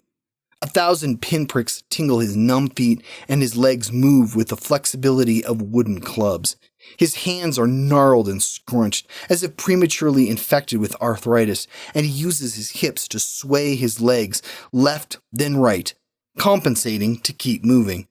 1,000 pinpricks tingle his numb feet, and his legs move with the flexibility of wooden clubs. His hands are gnarled and scrunched, as if prematurely infected with arthritis, and he uses his hips to sway his legs left then right, compensating to keep moving.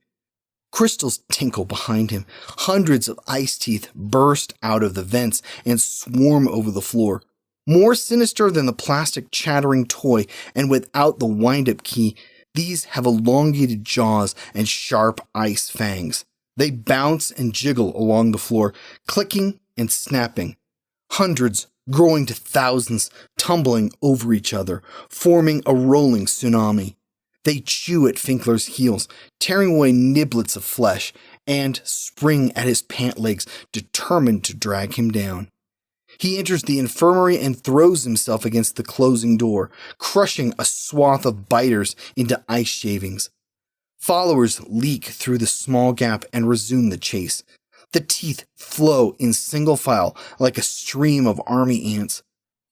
Crystals tinkle behind him. Hundreds of ice teeth burst out of the vents and swarm over the floor. More sinister than the plastic chattering toy, and without the wind-up key, these have elongated jaws and sharp ice fangs. They bounce and jiggle along the floor, clicking and snapping. Hundreds, growing to thousands, tumbling over each other, forming a rolling tsunami. They chew at Finkler's heels, tearing away niblets of flesh, and spring at his pant legs, determined to drag him down. He enters the infirmary and throws himself against the closing door, crushing a swath of biters into ice shavings. Followers leak through the small gap and resume the chase. The teeth flow in single file like a stream of army ants.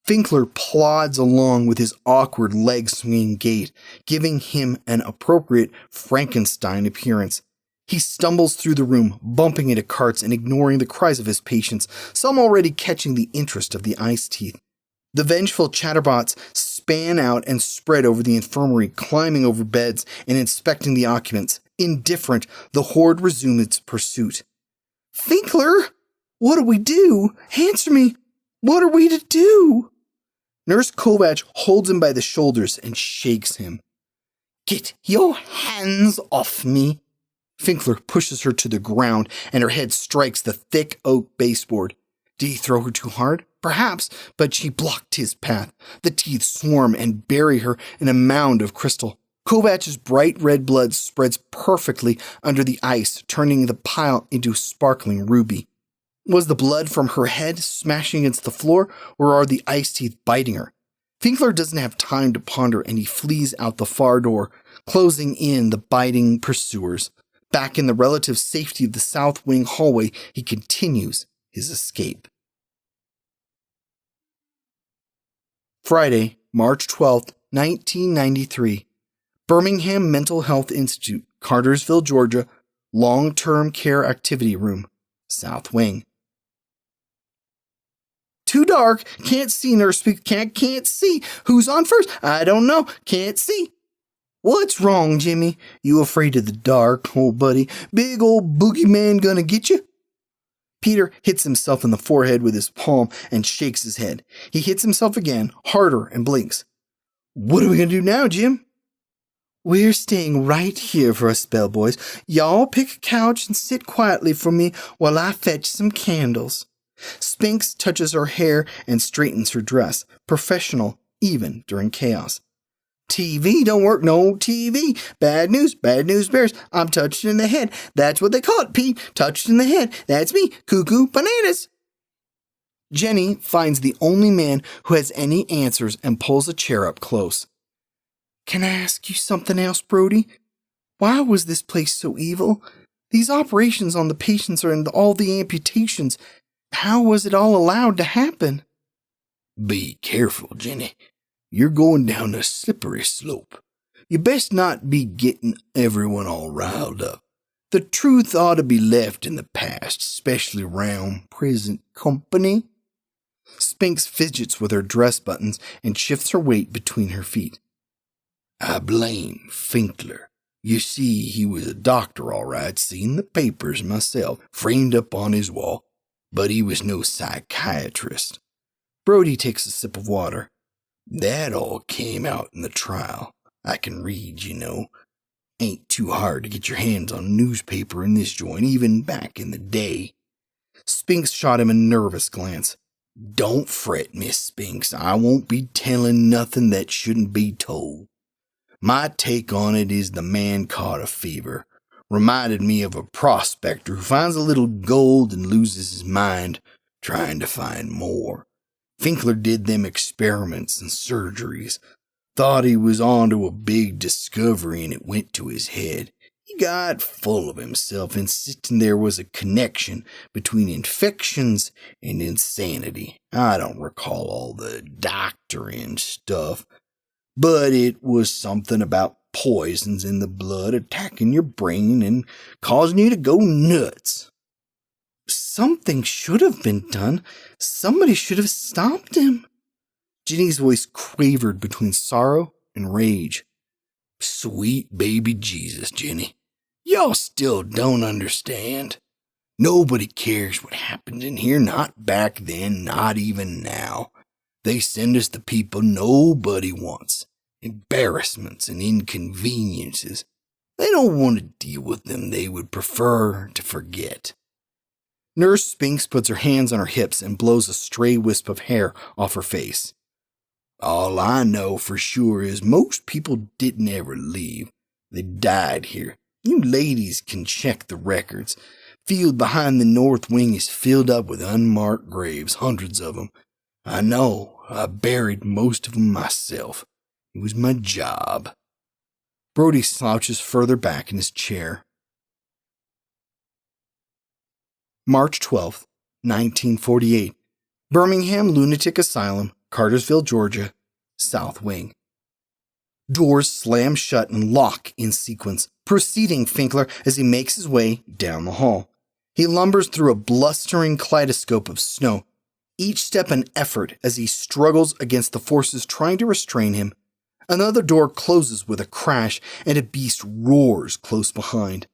Finkler plods along with his awkward leg-swinging gait, giving him an appropriate Frankenstein appearance. He stumbles through the room, bumping into carts and ignoring the cries of his patients, some already catching the interest of the ice teeth. The vengeful chatterbots span out and spread over the infirmary, climbing over beds and inspecting the occupants. Indifferent, the horde resumed its pursuit. Finkler, what do we do? Answer me. What are we to do? Nurse Kovac holds him by the shoulders and shakes him. Get your hands off me. Finkler pushes her to the ground and her head strikes the thick oak baseboard. Did he throw her too hard? Perhaps, but she blocked his path. The teeth swarm and bury her in a mound of crystal. Kovac's bright red blood spreads perfectly under the ice, turning the pile into sparkling ruby. Was the blood from her head smashing against the floor, or are the ice teeth biting her? Finkler doesn't have time to ponder, and he flees out the far door, closing in the biting pursuers. Back in the relative safety of the south wing hallway, he continues his escape. Friday, March 12th, 1993. Birmingham Mental Health Institute, Cartersville, Georgia, Long-Term Care Activity Room, South Wing. Too dark. Can't see, nurse. Can't see. Who's on first? I don't know. Can't see. What's wrong, Jimmy? You afraid of the dark, old buddy? Big old boogeyman gonna get you? Peter hits himself in the forehead with his palm and shakes his head. He hits himself again, harder, and blinks. What are we gonna do now, Jim? We're staying right here for a spell, boys. Y'all pick a couch and sit quietly for me while I fetch some candles. Spinks touches her hair and straightens her dress, professional even during chaos. TV don't work, no TV. Bad news bears. I'm touched in the head. That's what they call it, Pete. Touched in the head. That's me. Cuckoo bananas. Jenny finds the only man who has any answers and pulls a chair up close. Can I ask you something else, Brody? Why was this place so evil? These operations on the patients and all the amputations, how was it all allowed to happen? Be careful, Jenny. You're going down a slippery slope. You best not be getting everyone all riled up. The truth ought to be left in the past, especially around present company. Spinks fidgets with her dress buttons and shifts her weight between her feet. I blame Finkler. You see, he was a doctor, all right, seen the papers myself, framed up on his wall, but he was no psychiatrist. Brody takes a sip of water. That all came out in the trial. I can read, you know. Ain't too hard to get your hands on a newspaper in this joint, even back in the day. Spinks shot him a nervous glance. Don't fret, Miss Spinks. I won't be telling nothing that shouldn't be told. My take on it is the man caught a fever. Reminded me of a prospector who finds a little gold and loses his mind trying to find more. Finkler did them experiments and surgeries. Thought he was on to a big discovery and it went to his head. He got full of himself, insisting there was a connection between infections and insanity. I don't recall all the doctoring stuff, but it was something about poisons in the blood attacking your brain and causing you to go nuts. Something should have been done. Somebody should have stopped him. Jenny's voice quavered between sorrow and rage. Sweet baby Jesus, Jenny. Y'all still don't understand. Nobody cares what happens in here, not back then, not even now. They send us the people nobody wants. Embarrassments and inconveniences. They don't want to deal with them. They would prefer to forget. Nurse Spinks puts her hands on her hips and blows a stray wisp of hair off her face. All I know for sure is most people didn't ever leave. They died here. You ladies can check the records. Field behind the north wing is filled up with unmarked graves, hundreds of them. I know. I buried most of them myself. It was my job. Brody slouches further back in his chair. March 12th, 1948. Birmingham Lunatic Asylum, Cartersville, Georgia, South Wing. Doors slam shut and lock in sequence, preceding Finkler as he makes his way down the hall. He lumbers through a blustering kaleidoscope of snow. each step an effort as he struggles against the forces trying to restrain him. Another door closes with a crash, and a beast roars close behind.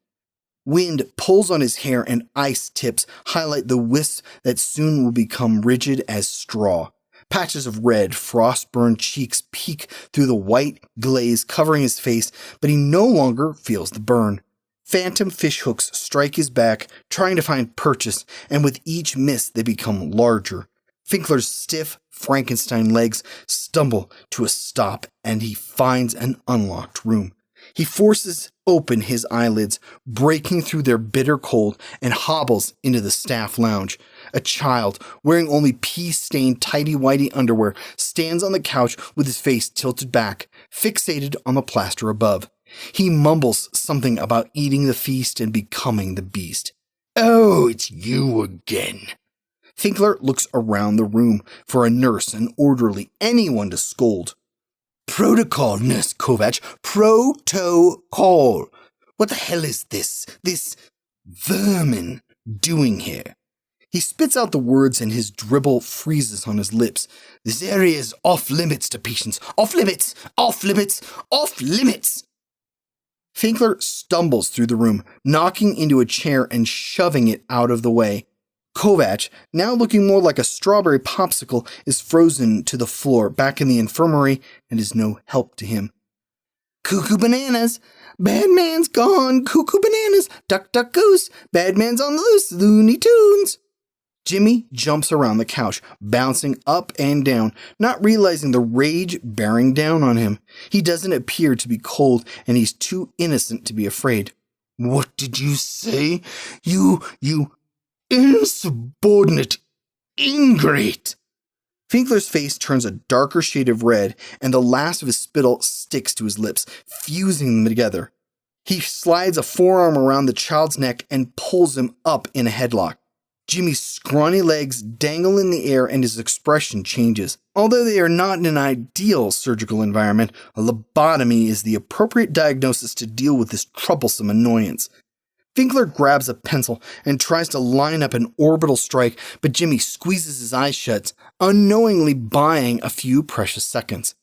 Wind pulls on his hair, and ice tips highlight the wisps that soon will become rigid as straw. Patches of red, frost-burned cheeks peek through the white glaze covering his face, but he no longer feels the burn. Phantom fishhooks strike his back, trying to find purchase, and with each miss they become larger. Finkler's stiff Frankenstein legs stumble to a stop, and he finds an unlocked room. He forces open his eyelids, breaking through their bitter cold, and hobbles into the staff lounge. A child, wearing only pea-stained tighty-whitey underwear, stands on the couch with his face tilted back, fixated on the plaster above. He mumbles something about eating the feast and becoming the beast. Oh, it's you again. Finkler looks around the room for a nurse, an orderly, anyone to scold. Protocol, Nurse Kovac. Protocol. What the hell is this vermin doing here? He spits out the words and his dribble freezes on his lips. This area is off limits to patients. Off limits! Off limits! Off limits! Finkler stumbles through the room, knocking into a chair and shoving it out of the way. Kovac, now looking more like a strawberry popsicle, is frozen to the floor back in the infirmary and is no help to him. Cuckoo bananas! Bad man's gone! Cuckoo bananas! Duck, duck, goose! Bad man's on the loose! Looney Tunes! Jimmy jumps around the couch, bouncing up and down, not realizing the rage bearing down on him. He doesn't appear to be cold, and he's too innocent to be afraid. What did you say? You insubordinate ingrate! Finkler's face turns a darker shade of red, and the last of his spittle sticks to his lips, fusing them together. He slides a forearm around the child's neck and pulls him up in a headlock. Jimmy's scrawny legs dangle in the air and his expression changes. Although they are not in an ideal surgical environment, a lobotomy is the appropriate diagnosis to deal with this troublesome annoyance. Finkler grabs a pencil and tries to line up an orbital strike, but Jimmy squeezes his eyes shut, unknowingly buying a few precious seconds.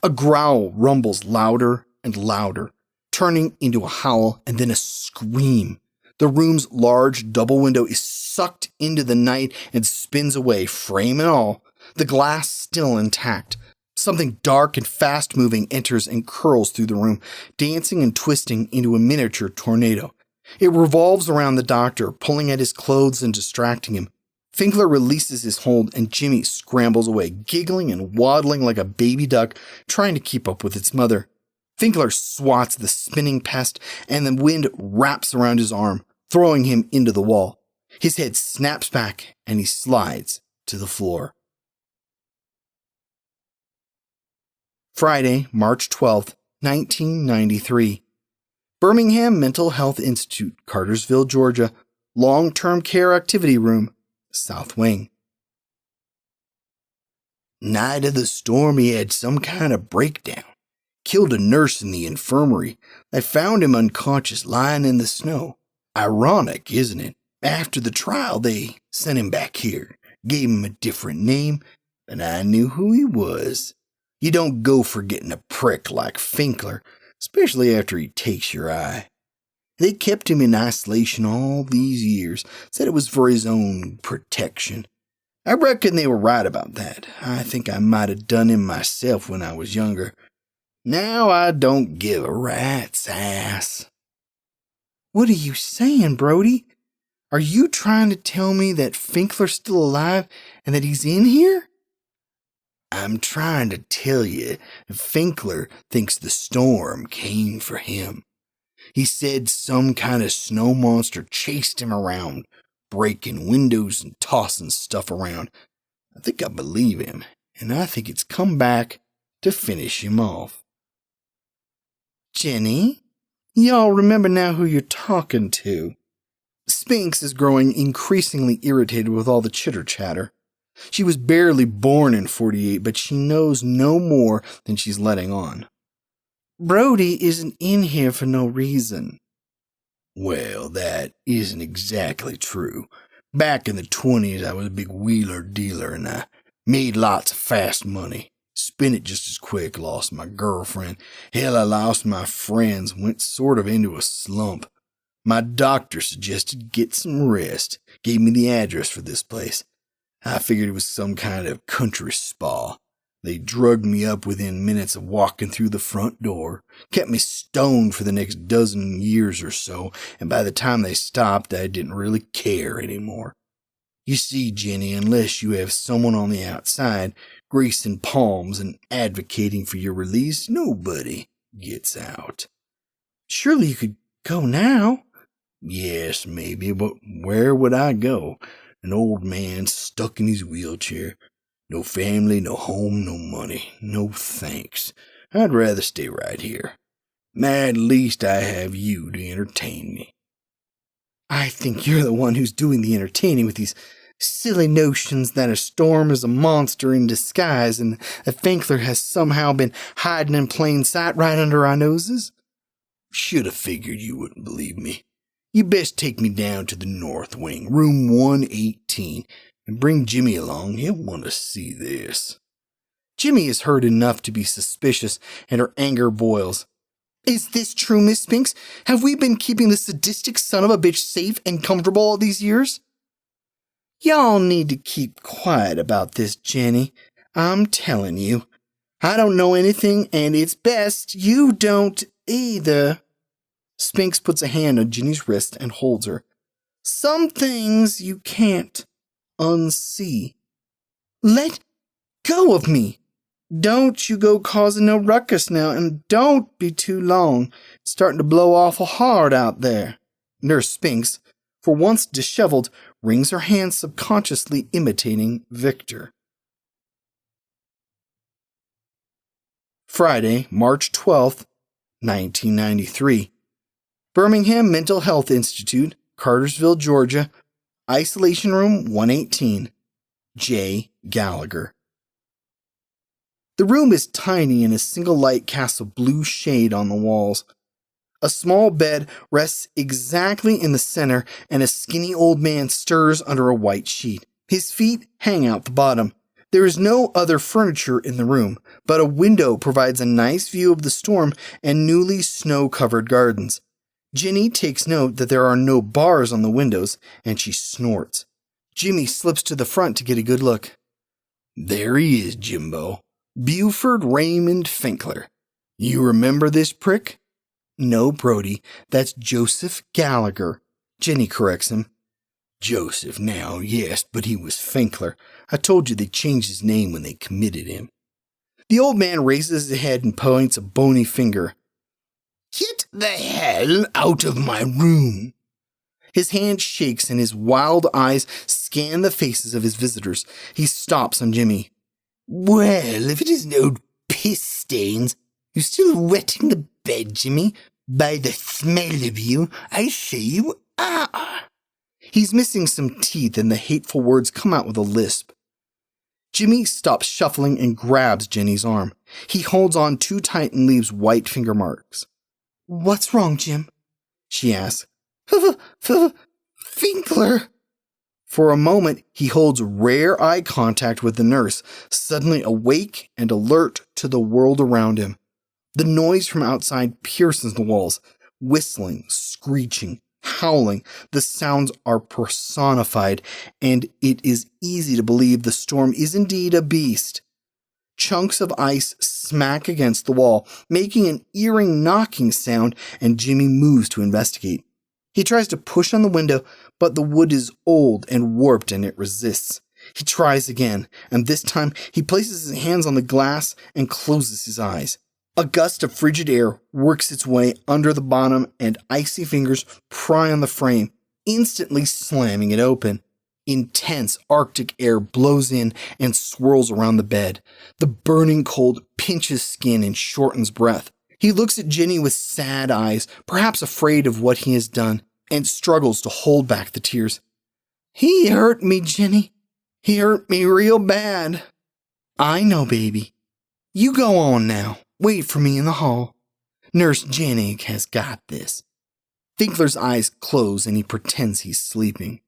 A growl rumbles louder and louder, turning into a howl and then a scream. The room's large double window is sucked into the night and spins away, frame and all, the glass still intact. Something dark and fast-moving enters and curls through the room, dancing and twisting into a miniature tornado. It revolves around the doctor, pulling at his clothes and distracting him. Finkler releases his hold and Jimmy scrambles away, giggling and waddling like a baby duck, trying to keep up with its mother. Finkler swats the spinning pest and the wind wraps around his arm, throwing him into the wall. His head snaps back and he slides to the floor. Friday, March 12th, 1993. Birmingham Mental Health Institute, Cartersville, Georgia. Long-term care activity room, South Wing. Night of the storm, he had some kind of breakdown. Killed a nurse in the infirmary. They found him unconscious lying in the snow. Ironic, isn't it? After the trial, they sent him back here. Gave him a different name, and I knew who he was. You don't go for getting a prick like Finkler, especially after he takes your eye. They kept him in isolation all these years, said it was for his own protection. I reckon they were right about that. I think I might have done him myself when I was younger. Now I don't give a rat's ass. What are you saying, Brody? Are you trying to tell me that Finkler's still alive and that he's in here? I'm trying to tell you, Finkler thinks the storm came for him. He said some kind of snow monster chased him around, breaking windows and tossing stuff around. I think I believe him, and I think it's come back to finish him off. Jenny, y'all remember now who you're talking to. Spinks is growing increasingly irritated with all the chitter-chatter. She was barely born in 48, but she knows no more than she's letting on. Brody isn't in here for no reason. Well, that isn't exactly true. Back in the 20s, I was a big wheeler dealer and I made lots of fast money. Spent it just as quick, lost my girlfriend. Hell, I lost my friends, went sort of into a slump. My doctor suggested get some rest, gave me the address for this place. I figured it was some kind of country spa. They drugged me up within minutes of walking through the front door, kept me stoned for the next dozen years or so, and by the time they stopped, I didn't really care anymore. You see, Jenny, unless you have someone on the outside greasing palms and advocating for your release, nobody gets out. Surely you could go now. Yes, maybe, but where would I go? An old man stuck in his wheelchair. No family, no home, no money. No thanks. I'd rather stay right here. At least I have you to entertain me. I think you're the one who's doing the entertaining with these silly notions that a storm is a monster in disguise and that Finkler has somehow been hiding in plain sight right under our noses. Should have figured you wouldn't believe me. You best take me down to the north wing, room 118, and bring Jimmy along. He'll want to see this. Jimmy has heard enough to be suspicious, and her anger boils. Is this true, Miss Spinks? Have we been keeping the sadistic son of a bitch safe and comfortable all these years? Y'all need to keep quiet about this, Jenny. I'm telling you. I don't know anything, and it's best you don't either. Spinks puts a hand on Jenny's wrist and holds her. Some things you can't unsee. Let go of me. Don't you go causing no ruckus now, and don't be too long. It's starting to blow awful hard out there. Nurse Spinks, for once disheveled, wrings her hand subconsciously imitating Victor. Friday, March 12th, 1993. Birmingham Mental Health Institute, Cartersville, Georgia. Isolation Room 118. J. Gallagher. The room is tiny and a single light casts a blue shade on the walls. A small bed rests exactly in the center, and a skinny old man stirs under a white sheet. His feet hang out the bottom. There is no other furniture in the room, but a window provides a nice view of the storm and newly snow-covered gardens. Jenny takes note that there are no bars on the windows, and she snorts. Jimmy slips to the front to get a good look. There he is, Jimbo. Buford Raymond Finkler. You remember this prick? No, Brody, that's Joseph Gallagher. Jenny corrects him. Joseph now, yes, but he was Finkler. I told you they changed his name when they committed him. The old man raises his head and points a bony finger. Get the hell out of my room. His hand shakes and his wild eyes scan the faces of his visitors. He stops on Jimmy. Well, if it isn't old piss stains, you're still wetting the bed, Jimmy. By the smell of you, I say you are. He's missing some teeth and the hateful words come out with a lisp. Jimmy stops shuffling and grabs Jenny's arm. He holds on too tight and leaves white finger marks. What's wrong, Jim? She asks. Finkler. For a moment, he holds rare eye contact with the nurse, suddenly awake and alert to the world around him. The noise from outside pierces the walls. Whistling, screeching, howling. The sounds are personified, and it is easy to believe the storm is indeed a beast. Chunks of ice smack against the wall, making an eerie knocking sound, and Jimmy moves to investigate. He tries to push on the window, but the wood is old and warped and it resists. He tries again, and this time he places his hands on the glass and closes his eyes. A gust of frigid air works its way under the bottom and icy fingers pry on the frame, instantly slamming it open. Intense Arctic air blows in and swirls around the bed. The burning cold pinches skin and shortens breath. He looks at Jenny with sad eyes, perhaps afraid of what he has done, and struggles to hold back the tears. He hurt me, Jenny. He hurt me real bad. I know, baby. You go on now. Wait for me in the hall. Nurse Jenny has got this. Finkler's eyes close and he pretends he's sleeping.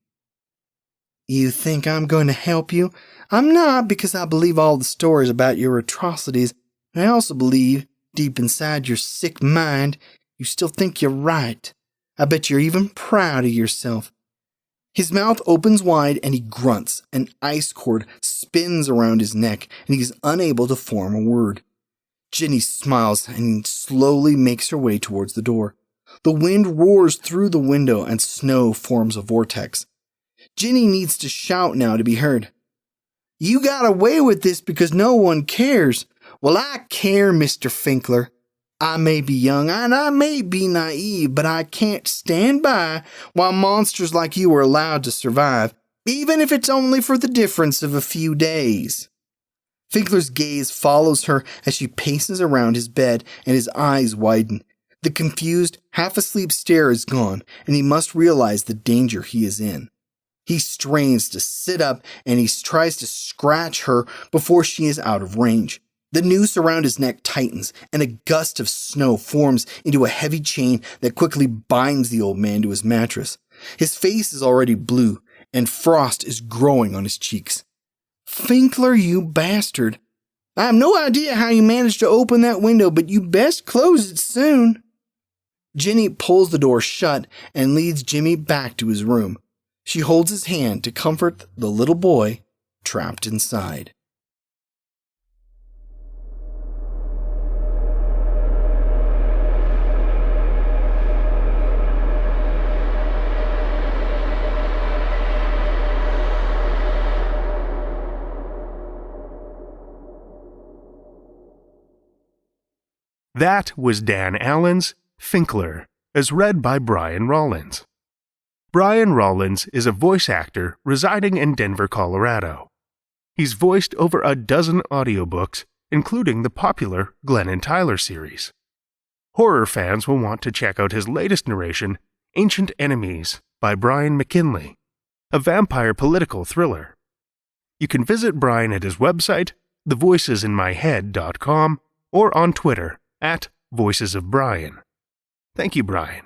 You think I'm going to help you? I'm not, because I believe all the stories about your atrocities, and I also believe, deep inside your sick mind, you still think you're right. I bet you're even proud of yourself. His mouth opens wide and he grunts. An ice cord spins around his neck and he's unable to form a word. Ginny smiles and slowly makes her way towards the door. The wind roars through the window and snow forms a vortex. Ginny needs to shout now to be heard. You got away with this because no one cares. Well, I care, Mr. Finkler. I may be young and I may be naive, but I can't stand by while monsters like you are allowed to survive, even if it's only for the difference of a few days. Finkler's gaze follows her as she paces around his bed and his eyes widen. The confused, half-asleep stare is gone, and he must realize the danger he is in. He strains to sit up and he tries to scratch her before she is out of range. The noose around his neck tightens, and a gust of snow forms into a heavy chain that quickly binds the old man to his mattress. His face is already blue, and frost is growing on his cheeks. Finkler, you bastard. I have no idea how you managed to open that window, but you best close it soon. Ginny pulls the door shut and leads Jimmy back to his room. She holds his hand to comfort the little boy trapped inside. That was Dan Allen's Finkler, as read by Brian Rollins. Brian Rollins is a voice actor residing in Denver, Colorado. He's voiced over a dozen audiobooks, including the popular Glenn and Tyler series. Horror fans will want to check out his latest narration, Ancient Enemies, by Brian McKinley, a vampire political thriller. You can visit Brian at his website, thevoicesinmyhead.com, or on Twitter, at Voices of Brian. Thank you, Brian.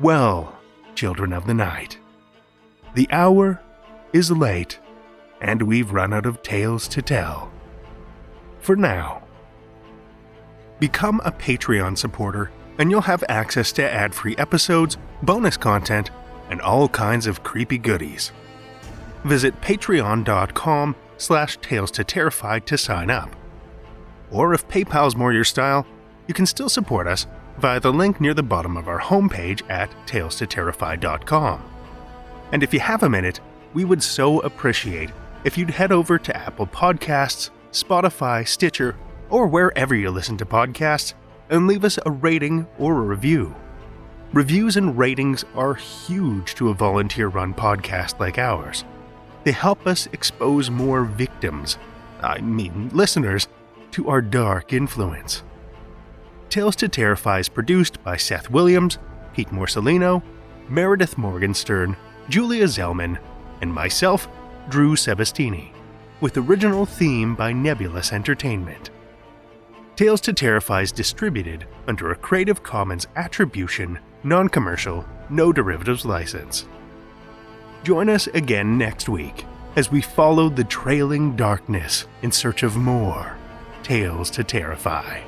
Well, children of the night, the hour is late, and we've run out of tales to tell. For now. Become a Patreon supporter, and you'll have access to ad-free episodes, bonus content, and all kinds of creepy goodies. Visit patreon.com/Tales to Terrify to sign up. Or if PayPal's more your style, you can still support us via the link near the bottom of our homepage at talestoterrify.com. And if you have a minute, we would so appreciate if you'd head over to Apple Podcasts, Spotify, Stitcher, or wherever you listen to podcasts, and leave us a rating or a review. Reviews and ratings are huge to a volunteer-run podcast like ours. They help us expose more listeners, to our dark influence. Tales to Terrify is produced by Seth Williams, Pete Morcellino, Meredith Morgenstern, Julia Zellman, and myself, Drew Sebastini, with original theme by Nebulous Entertainment. Tales to Terrify is distributed under a Creative Commons Attribution, Non-Commercial, No Derivatives license. Join us again next week as we follow the trailing darkness in search of more Tales to Terrify.